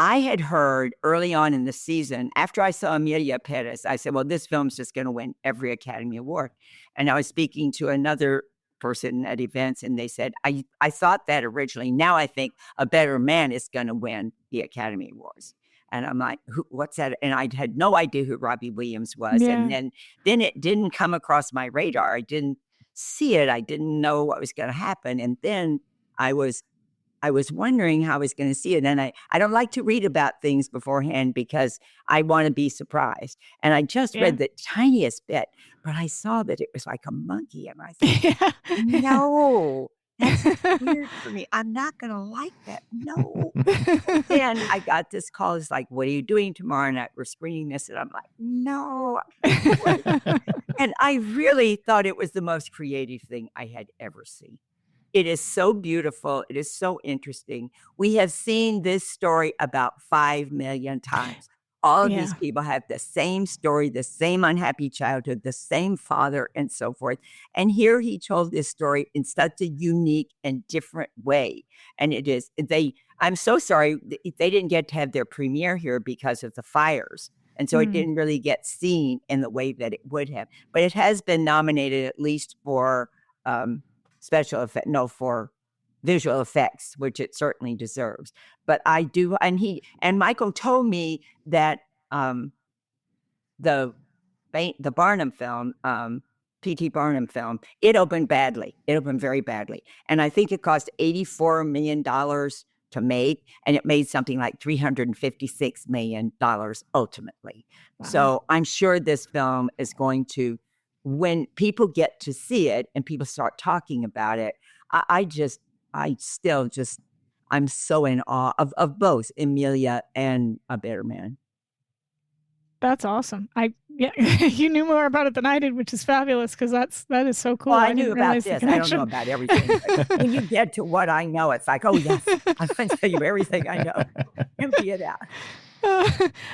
I had heard early on in the season, after I saw Emilia Perez, I said, well, this film's just going to win every Academy Award. And I was speaking to another person at events, and they said, I thought that originally. Now I think A Better Man is going to win the Academy Awards. And I'm like, what's that? And I had no idea who Robbie Williams was. Yeah. And then it didn't come across my radar. I didn't see it. I didn't know what was going to happen. And then I was wondering how I was going to see it. And I don't like to read about things beforehand because I want to be surprised. And I just read the tiniest bit, but I saw that it was like a monkey. And I thought, no, that's weird for me. I'm not going to like that. No. Then I got this call. It's like, what are you doing tomorrow night? We're screening this. And I'm like, no. And I really thought it was the most creative thing I had ever seen. It is so beautiful. It is so interesting. We have seen this story about 5 million times. All of these people have the same story, the same unhappy childhood, the same father, and so forth. And here he told this story in such a unique and different way. And I'm so sorry they didn't get to have their premiere here because of the fires. And so it didn't really get seen in the way that it would have. But it has been nominated at least for for visual effects, which it certainly deserves. But I do, and Michael told me that the Barnum film, P.T. Barnum film, it opened badly. It opened very badly. And I think it cost $84 million to make, and it made something like $356 million ultimately. Wow. So I'm sure this film is going to, when people get to see it and people start talking about it, I'm so in awe of both Emilia and A Better Man. That's awesome. You knew more about it than I did, which is fabulous because that is so cool. Well, I knew about this. I don't know about everything. When you get to what I know, it's like, oh yes, I'm going to tell you everything I know. Empty it out.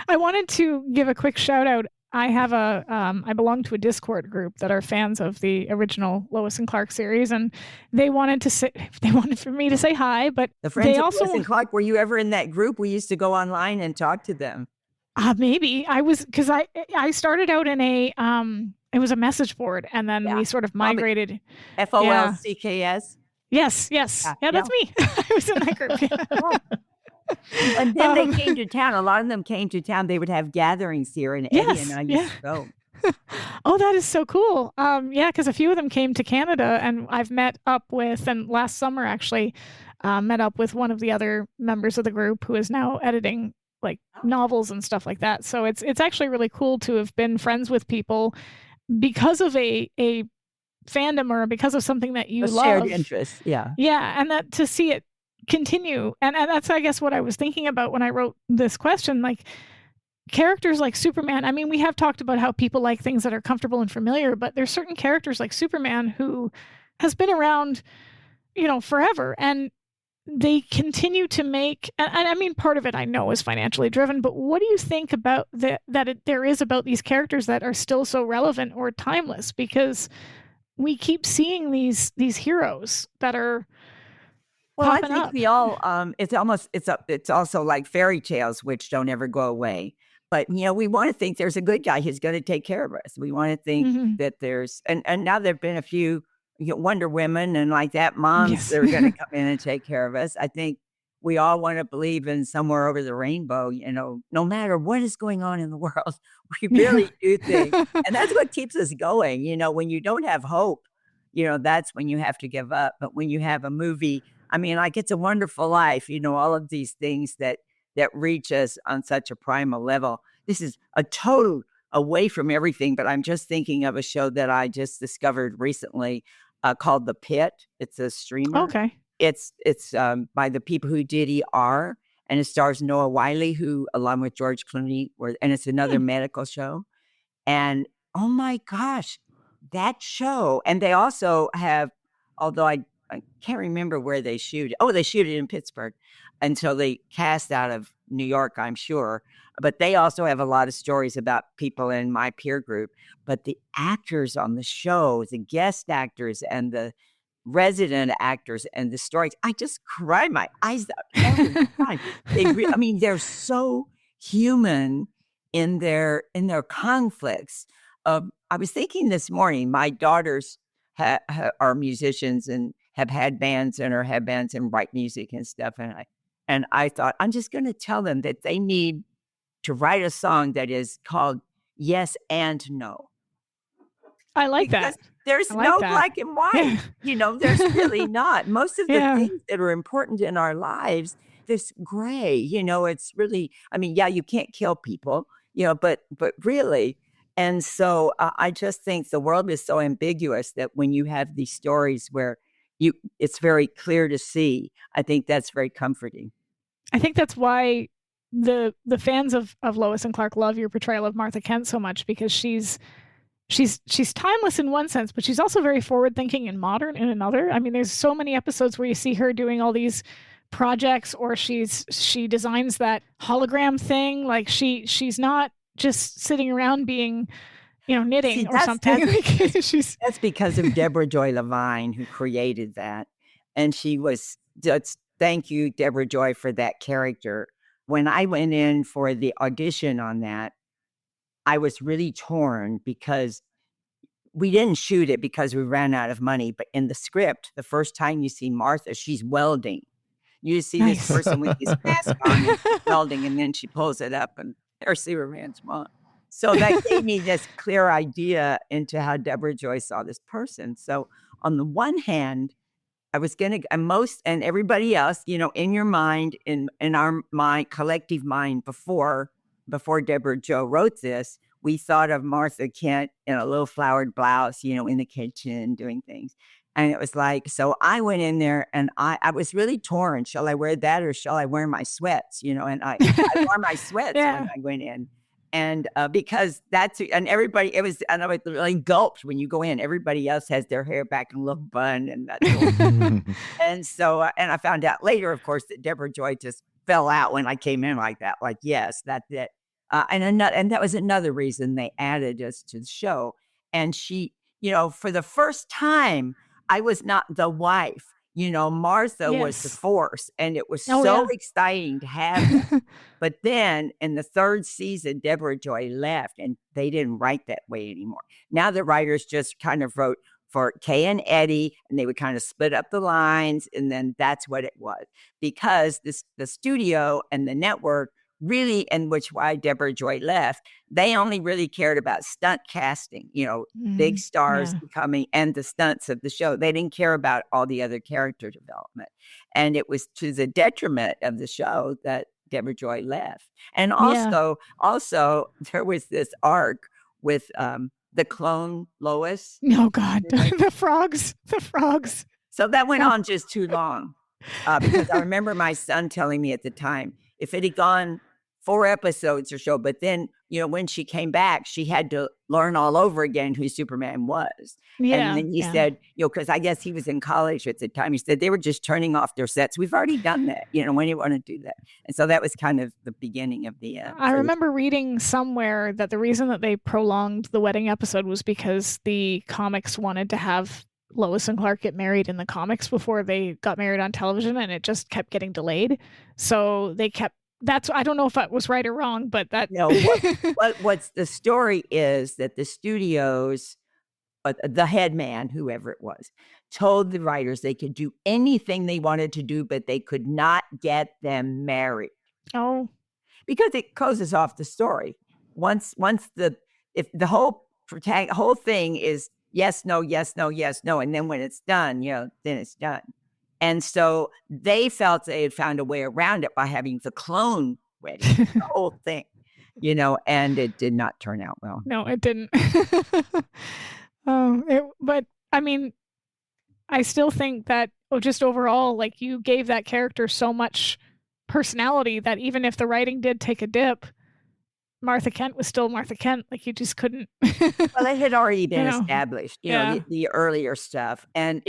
I wanted to give a quick shout out. I have I belong to a Discord group that are fans of the original Lois and Clark series, and they wanted for me to say hi, but the friends of Lois and Clark, were you ever in that group? We used to go online and talk to them. Maybe I was, because I started out in it was a message board, and then we sort of migrated. FOLCKS? Yes. Yeah, that's me. I was in that group. Yeah. And then they came to town. A lot of them came to town. They would have gatherings here, and Eddie and I used to go. Oh, that is so cool. Because a few of them came to Canada, and I've met up with, and last summer actually, met up with one of the other members of the group who is now editing like novels and stuff like that. So it's actually really cool to have been friends with people because of a fandom or because of something that you love. Shared interest, yeah. Yeah, and that to see it continue. And that's, I guess, what I was thinking about when I wrote this question. Like, characters like Superman, I mean, we have talked about how people like things that are comfortable and familiar, but there's certain characters like Superman who has been around, forever. And they continue to make, and I mean, part of it I know is financially driven, but what do you think about there is about these characters that are still so relevant or timeless? Because we keep seeing these heroes that are Well, I popping think up. we all, it's also like fairy tales, which don't ever go away. But, we want to think there's a good guy who's going to take care of us. We want to think Mhm. that there's, and now there've been a few Wonder Women and like that moms Yes. that are going to come in and take care of us. I think we all want to believe in somewhere over the rainbow, no matter what is going on in the world, we really do think. And that's what keeps us going. When you don't have hope, that's when you have to give up. But when you have a movie, I mean, like It's a Wonderful Life, all of these things that reach us on such a primal level. This is a total away from everything, but I'm just thinking of a show that I just discovered recently called The Pit. It's a streamer. Okay. It's by the people who did ER, and it stars Noah Wiley, who, along with George Clooney, and it's another medical show. And oh my gosh, that show. And they also have, although I can't remember where they shoot. Oh, they shoot it in Pittsburgh. And so they cast out of New York, I'm sure. But they also have a lot of stories about people in my peer group. But the actors on the show, the guest actors and the resident actors and the stories, I just cry my eyes out all the time. I mean, they're so human in their conflicts. I was thinking this morning, my daughters are musicians and have had bands and have bands and write music and stuff. And I thought, I'm just going to tell them that they need to write a song that is called Yes and No. I like Because that. there's I like no that. black and white. There's really not. Most of the Yeah. things that are important in our lives, this gray, it's really, I mean, yeah, you can't kill people, but really. And so I just think the world is so ambiguous that when you have these stories where it's very clear to see, I think that's very comforting. I think that's why the fans of Lois and Clark love your portrayal of Martha Kent so much, because she's timeless in one sense, but she's also very forward thinking and modern in another. I mean, there's so many episodes where you see her doing all these projects, or she designs that hologram thing. Like she's not just sitting around being, knitting or something. That's because of Deborah Joy Levine, who created that. And thank you, Deborah Joy, for that character. When I went in for the audition on that, I was really torn because we didn't shoot it because we ran out of money. But in the script, the first time you see Martha, she's welding. You see this person with this mask on and welding, and then she pulls it up, and there's Superman's mom. So that gave me this clear idea into how Deborah Joy saw this person. So on the one hand, I was going to, and everybody else, in your mind, in our mind, collective mind, before Deborah Joy wrote this, we thought of Martha Kent in a little flowered blouse, in the kitchen doing things. And it was like, so I went in there and I was really torn. Shall I wear that or shall I wear my sweats? And I wore my sweats when I went in. And because and everybody, and I was really gulped when you go in. Everybody else has their hair back in a little bun and that. And so, and I found out later, of course, that Deborah Joy just fell out when I came in like that. Like, yes, that's it. And that was another reason they added us to the show. And she, for the first time, I was not the wife. Martha was the force, and it was so exciting to have that. But then in the third season, Deborah Joy left, and they didn't write that way anymore. Now the writers just kind of wrote for Kay and Eddie, and they would kind of split up the lines, and then that's what it was. Because the studio and the network really, and why Deborah Joy left, they only really cared about stunt casting, big stars becoming, and the stunts of the show. They didn't care about all the other character development. And it was to the detriment of the show that Deborah Joy left. And also there was this arc with the clone Lois. Oh God, the frogs. So that went on just too long. Because I remember my son telling me at the time, if it had gone 4 episodes or so, but then, when she came back, she had to learn all over again who Superman was. And then he said, because I guess he was in college at the time, he said they were just turning off their sets. We've already done that. When do you want to do that? And so that was kind of the beginning of the I remember reading somewhere that the reason that they prolonged the wedding episode was because the comics wanted to have Lois and Clark get married in the comics before they got married on television, and it just kept getting delayed. So they kept. I don't know if that was right or wrong, but that. No, what's the story is that the studios, the head man, whoever it was, told the writers they could do anything they wanted to do, but they could not get them married. Oh, because it closes off the story. If the whole thing is yes, no, yes, no, yes, no, and then when it's done, then it's done. And so they felt they had found a way around it by having the clone wedding, the whole thing, and it did not turn out well. No, it didn't. But I mean, I still think that just overall, like, you gave that character so much personality that even if the writing did take a dip, Martha Kent was still Martha Kent. Like, you just couldn't. Well, it had already been established, the earlier stuff. And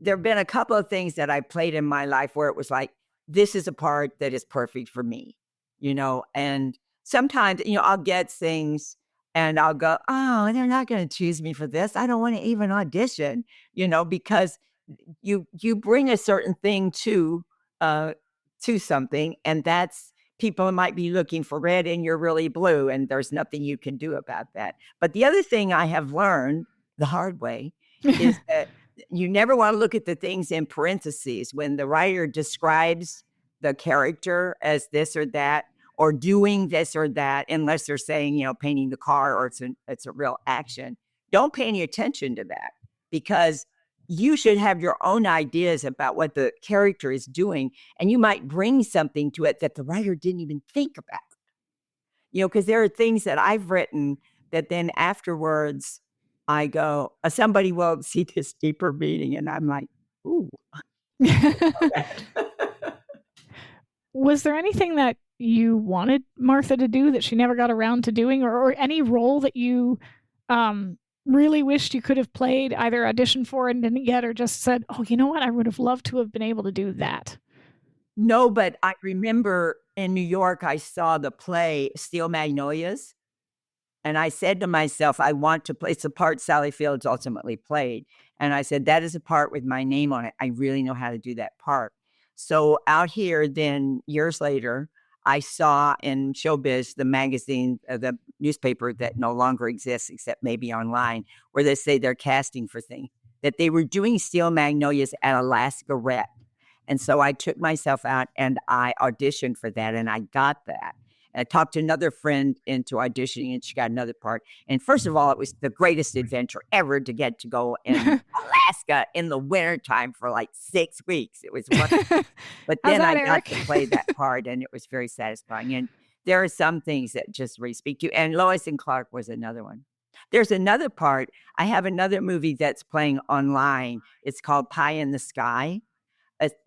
there have been a couple of things that I played in my life where it was like, this is a part that is perfect for me, and sometimes, I'll get things and I'll go, oh, they're not going to choose me for this. I don't want to even audition, because you bring a certain thing to something, and that's, people might be looking for red and you're really blue, and there's nothing you can do about that. But the other thing I have learned the hard way is that you never want to look at the things in parentheses when the writer describes the character as this or that, or doing this or that, unless they're saying, painting the car, or it's a real action. Don't pay any attention to that, because you should have your own ideas about what the character is doing, and you might bring something to it that the writer didn't even think about. Because there are things that I've written that then afterwards I go, somebody will see this deeper meaning, and I'm like, ooh. Was there anything that you wanted Martha to do that she never got around to doing, or any role that you really wished you could have played, either auditioned for and didn't get, or just said, oh, you know what, I would have loved to have been able to do that? No, but I remember in New York, I saw the play Steel Magnolias, and I said to myself, I want to play. It's the part Sally Fields ultimately played. And I said, that is a part with my name on it. I really know how to do that part. So out here, then years later, I saw in Showbiz, the magazine, the newspaper that no longer exists except maybe online, where they say they're casting for things, that they were doing Steel Magnolias at Alaska Rep. And so I took myself out and I auditioned for that, and I got that. And I talked to another friend into auditioning, and she got another part. And first of all, it was the greatest adventure ever to get to go in Alaska in the wintertime for like 6 weeks. It was wonderful. But then I got to play that part, and it was very satisfying. And there are some things that just really speak to you. And Lois and Clark was another one. There's another part. I have another movie that's playing online. It's called Pie in the Sky.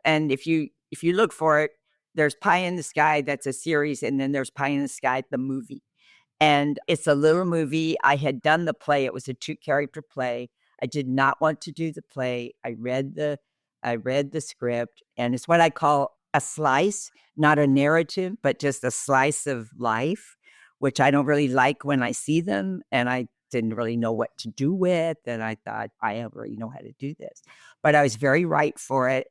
And if you look for it, there's Pie in the Sky, that's a series, and then there's Pie in the Sky, the movie. And it's a little movie. I had done the play. It was a 2-character play. I did not want to do the play. I read the script, and it's what I call a slice, not a narrative, but just a slice of life, which I don't really like when I see them, and I didn't really know what to do with, and I thought, I already know how to do this. But I was very right for it,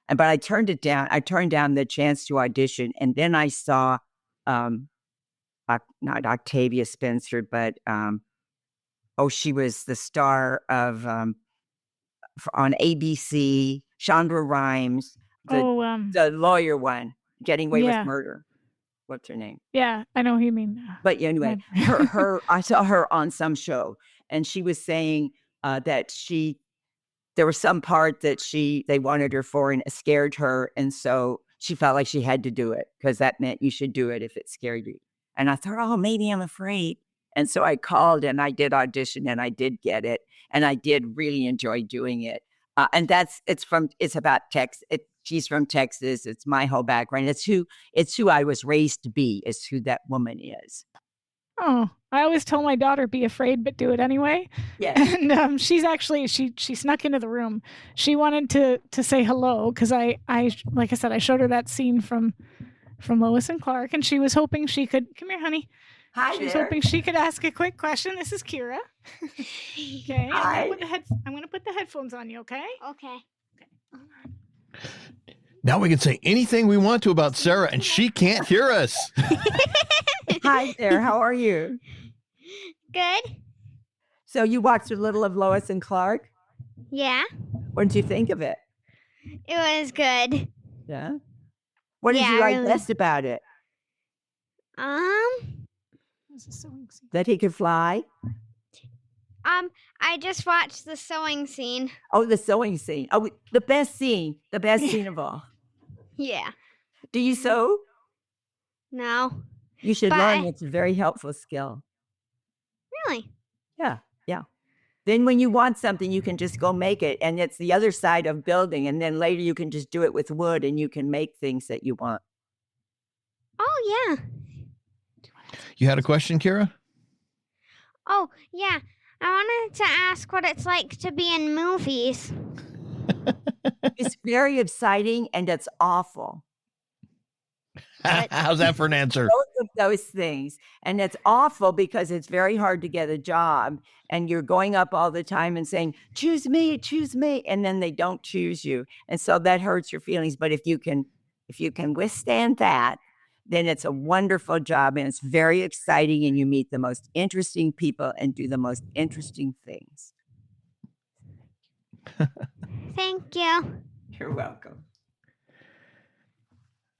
but I turned it down. I turned down the chance to audition, and then I saw, not Octavia Spencer, but she was the star of on ABC, Shonda Rhimes, the lawyer one, Getting Away with Murder. What's her name? Yeah, I know who you mean. But anyway, I saw her on some show, and she was saying that there was some part that they wanted her for, and it scared her. And so she felt like she had to do it because that meant you should do it if it scared you. And I thought, oh, maybe I'm afraid. And so I called and I did audition and I did get it. And I did really enjoy doing it. And it's about Texas. She's from Texas. It's my whole background. It's who I was raised to be, is who that woman is. Oh, I always tell my daughter, be afraid, but do it anyway. Yeah. And she's actually, she snuck into the room. She wanted to say hello because I like I said, I showed her that scene from Lois and Clark, and she was hoping she could, come here, honey. Hi, she was hoping she could ask a quick question. This is Kira. Okay. Hi. I'm going to put the headphones headphones on you, okay? Okay. Now we can say anything we want to about Sara, and she can't hear us. Hi there. How are you? Good. So you watched a little of Lois and Clark. Yeah. What did you think of it? It was good. Yeah. What did Yeah, you like really. best about it? That he could fly? I just watched the sewing scene. Oh, the sewing scene. Oh, the best scene. The best scene of all. Yeah. Do you sew? No. You should But learn. It's a very helpful skill. Really? Yeah. Then when you want something, you can just go make it. And it's the other side of building. And then later you can just do it with wood and you can make things that you want. Oh, yeah. You had a question, Kara? Oh, yeah. I wanted to ask what it's like to be in movies. It's very exciting and it's awful. How's that for an answer? Both of those things. And it's awful because it's very hard to get a job and you're going up all the time and saying, choose me. And then they don't choose you. And so that hurts your feelings. But if you can withstand that, then it's a wonderful job and it's very exciting and you meet the most interesting people and do the most interesting things. Thank you. You're welcome.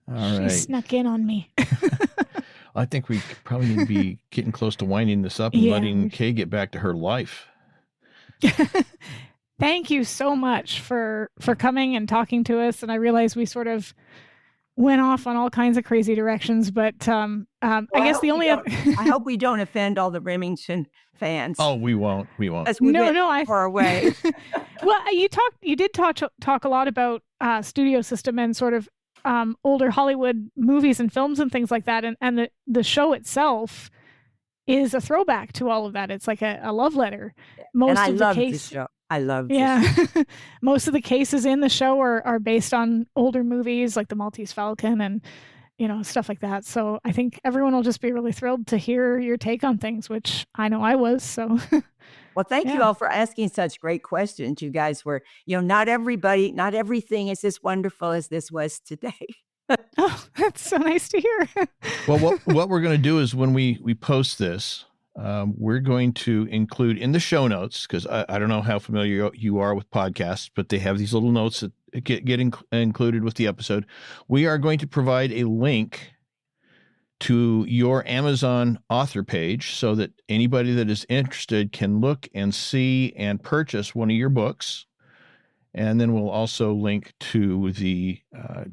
All She right. snuck in on me. I think we probably need to be getting close to winding this up and Yeah, letting we Kay get back to her life. Thank you so much for coming and talking to us. And I realize we sort of went off on all kinds of crazy directions, but I guess the only other I hope we don't offend all the Remington fans. Oh, we won't. As we went I far away. Well, you did talk a lot about studio system and sort of older Hollywood movies and films and things like that, and the show itself is a throwback to all of that. It's like a love letter. And I love the show. I love the show. Most of the cases in the show are based on older movies like the Maltese Falcon and stuff like that. So I think everyone will just be really thrilled to hear your take on things, which I know I was. So well, thank you all for asking such great questions. You guys were, not everything is as wonderful as this was today. Oh, that's so nice to hear. Well, what we're going to do is when we post this, we're going to include in the show notes, because I don't know how familiar you are with podcasts, but they have these little notes that get included with the episode. We are going to provide a link to your Amazon author page so that anybody that is interested can look and see and purchase one of your books. And then we'll also link to the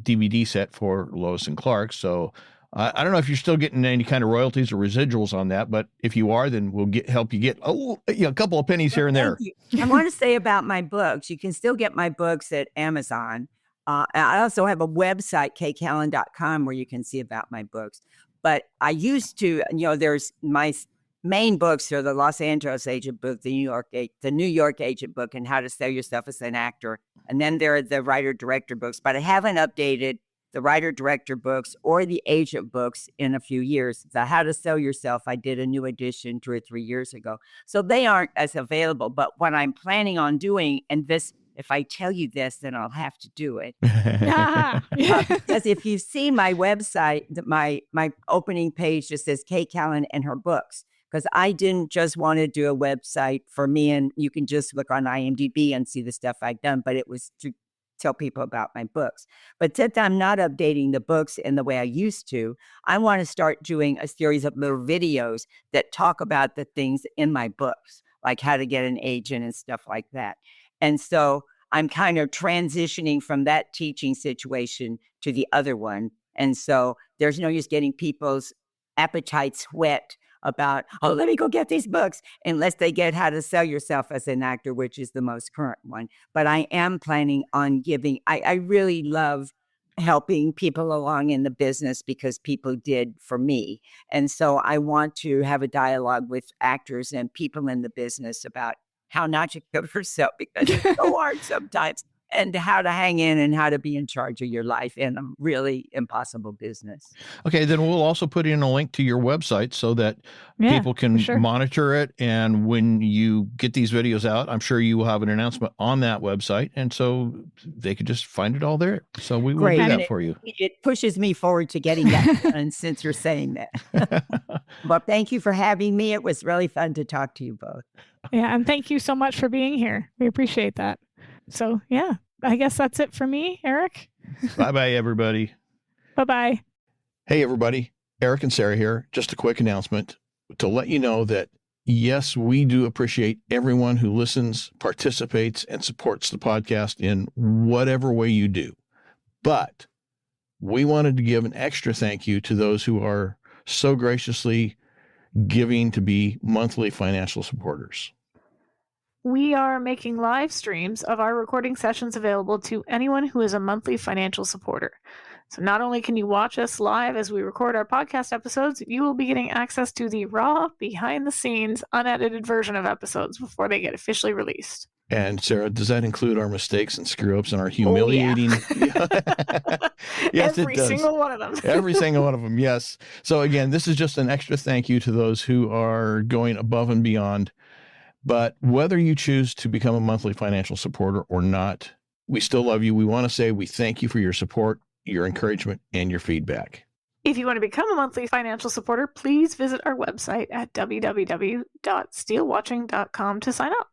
DVD set for Lois and Clark. So I don't know if you're still getting any kind of royalties or residuals on that, but if you are, then we'll help you get a couple of pennies here and there. I want to say about my books, you can still get my books at Amazon. I also have a website, kcallan.com, where you can see about my books. But I used to, there's my main books are the Los Angeles agent book, the New York agent book, and How to Sell Yourself as an Actor. And then there are the writer-director books, but I haven't updated the writer-director books or the agent books in a few years. The How to Sell Yourself, I did a new edition 2 or 3 years ago. So they aren't as available. But what I'm planning on doing, and this, if I tell you this, then I'll have to do it. Because if you see my website, my opening page just says Kay Callan and her books. Because I didn't just want to do a website for me, and you can just look on IMDb and see the stuff I've done, but it was to tell people about my books. But since I'm not updating the books in the way I used to, I want to start doing a series of little videos that talk about the things in my books, like how to get an agent and stuff like that. And so I'm kind of transitioning from that teaching situation to the other one. And so there's no use getting people's appetites whet about, let me go get these books, unless they get How to Sell Yourself as an Actor, which is the most current one. But I am planning on giving, I really love helping people along in the business because people did for me. And so I want to have a dialogue with actors and people in the business about how not to kill yourself, because it's so hard sometimes. and how to hang in and how to be in charge of your life in a really impossible business. Okay, then we'll also put in a link to your website so that people can monitor it. And when you get these videos out, I'm sure you will have an announcement on that website. And so they could just find it all there. So we will do that for you. It pushes me forward to getting that done since you're saying that. But thank you for having me. It was really fun to talk to you both. Yeah, and thank you so much for being here. We appreciate that. So, yeah, I guess that's it for me, Eric. Bye-bye, everybody. Bye-bye. Hey, everybody. Eric and Sara here. Just a quick announcement to let you know that, yes, we do appreciate everyone who listens, participates, and supports the podcast in whatever way you do. But we wanted to give an extra thank you to those who are so graciously giving to be monthly financial supporters. We are making live streams of our recording sessions available to anyone who is a monthly financial supporter. So not only can you watch us live as we record our podcast episodes, you will be getting access to the raw, behind-the-scenes, unedited version of episodes before they get officially released. And Sara, does that include our mistakes and screw-ups and our humiliating? Oh, yeah. Yes, Every it does. single one of them. Every single one of them, yes. So again, this is just an extra thank you to those who are going above and beyond. But whether you choose to become a monthly financial supporter or not, we still love you. We want to say we thank you for your support, your encouragement, and your feedback. If you want to become a monthly financial supporter, please visit our website at www.SteeleWatching.com to sign up.